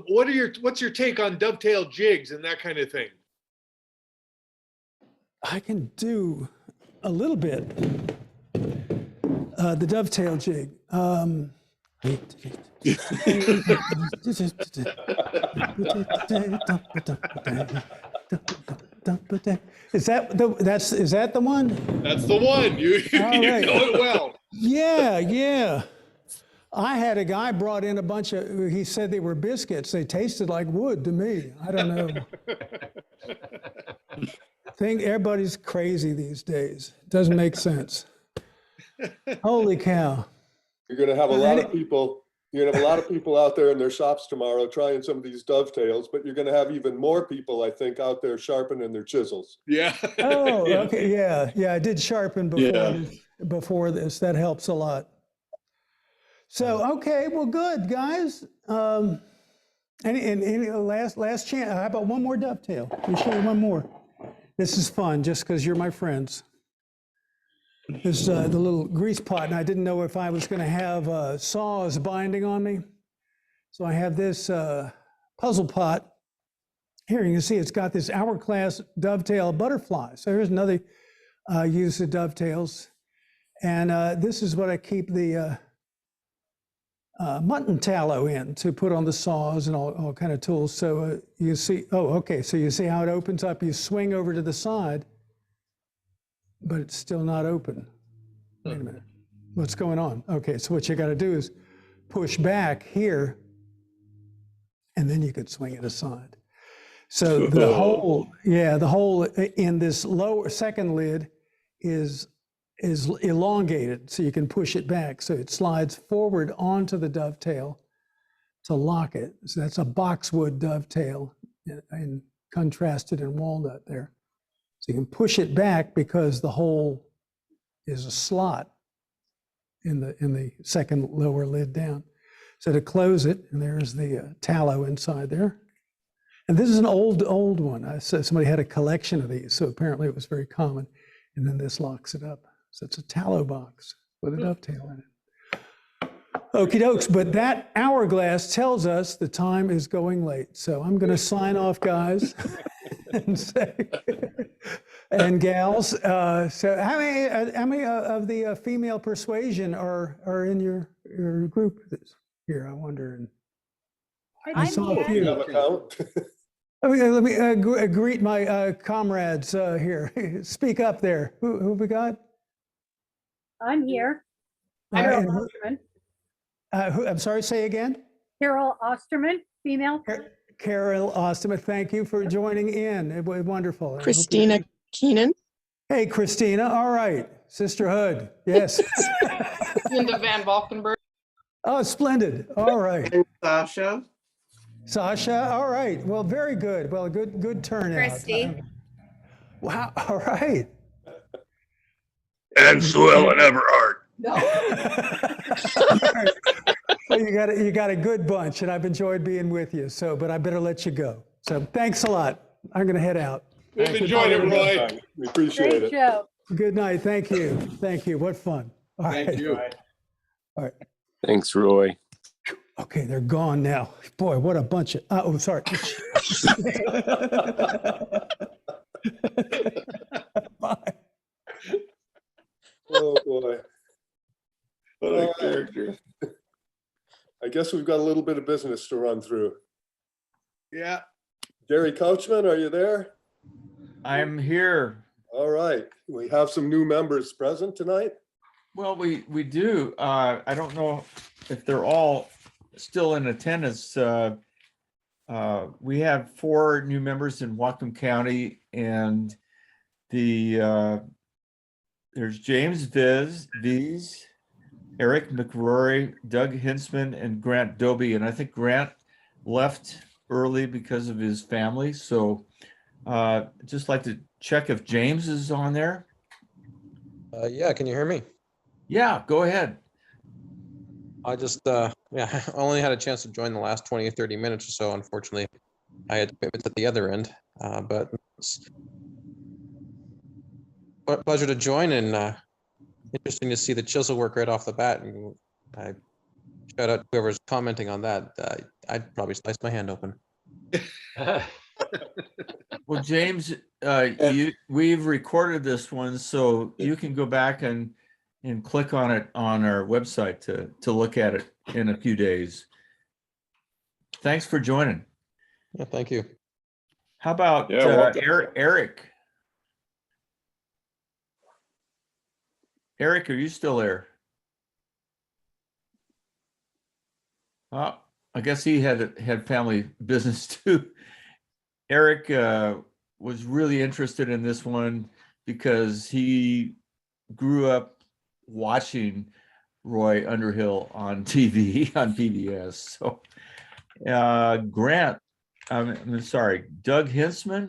What's your take on dovetail jigs and that kind of thing? I can do a little bit. The dovetail jig. Is that the one? That's the one. You right. know it well. Yeah. I had a guy brought in a bunch of, he said they were biscuits. They tasted like wood to me. I don't know. Everybody's crazy these days. Doesn't make sense. Holy cow. You're going to have a lot of people. You're going to have a lot of people out there in their shops tomorrow trying some of these dovetails, but you're going to have even more people, I think, out there sharpening their chisels. Yeah. Oh, okay. Yeah. I did sharpen before this. That helps a lot. So, okay. Well, good, guys. Any last chance? How about one more dovetail? Let me show you one more. This is fun just because you're my friends. This is the little grease pot, and I didn't know if I was going to have saws binding on me. So I have this puzzle pot. Here you can see it's got this hourglass dovetail butterfly. So here's another use of dovetails. And this is what I keep the mutton tallow in to put on the saws and all kind of tools. So you see, so you see how it opens up. You swing over to the side, but it's still not open. Wait a minute. What's going on? Okay, so what you got to do is push back here, and then you could swing it aside. So the hole in this lower second lid is elongated, so you can push it back. So it slides forward onto the dovetail to lock it. So that's a boxwood dovetail, and contrasted in walnut there. So you can push it back because the hole is a slot in the second lower lid down. So to close it, and there's the tallow inside there. And this is an old one. I said somebody had a collection of these, so apparently it was very common. And then this locks it up. So it's a tallow box with a dovetail in it. Okie dokes, but that hourglass tells us the time is going late. So I'm going to sign off, guys, and say, and gals. So how many of the female persuasion are in your group here? I wonder. I saw a few. Let me greet my comrades here. Speak up there. Who we got? I'm here. Uh, Carol and Osterman. I'm sorry, say again? Carol Osterman, female. Carol Osterman, thank you for joining in. It was wonderful. I hope you- Christina Keenan. Hey, Christina. All right. Sisterhood. Yes. Linda Van Valkenburg. Oh, splendid. All right. Sasha. Sasha. All right. Well, very good. Well, good turnout. Christy. Wow. All right. And Sue Ellen Everhart. Well, you got a good bunch, and I've enjoyed being with you. So, but I better let you go. So, thanks a lot. I'm going to head out. We've enjoyed it, Roy. We appreciate Great it. show. Good night. Thank you. Thank you. What fun. All Thank right. you. All right. Thanks, Roy. Okay, they're gone now. Boy, what a bunch of. Oh, sorry. Bye. Oh, boy. What a character. I guess we've got a little bit of business to run through. Yeah. Gary Couchman, are you there? I'm here. All right. We have some new members present tonight. Well, we do. I don't know if they're all still in attendance. We have 4 new members in Whatcom County, and there's James Vies, Eric McRory, Doug Hinsman, and Grant Doby. And I think Grant left early because of his family. So just like to check if James is on there. Yeah, can you hear me? Yeah, go ahead. I just, yeah, I only had a chance to join the last 20 or 30 minutes or so. Unfortunately, I had commitments at the other end, but it's a pleasure to join, and interesting to see the chisel work right off the bat. And I shout out to whoever's commenting on that. I'd probably slice my hand open. Well, James, we've recorded this one, so you can go back and click on it on our website to look at it in a few days. Thanks for joining. Yeah, thank you. How about Eric? Eric, are you still there? Oh, I guess he had family business too. Eric was really interested in this one because he grew up watching Roy Underhill on TV, on PBS. So Grant, I'm sorry, Doug Hinsman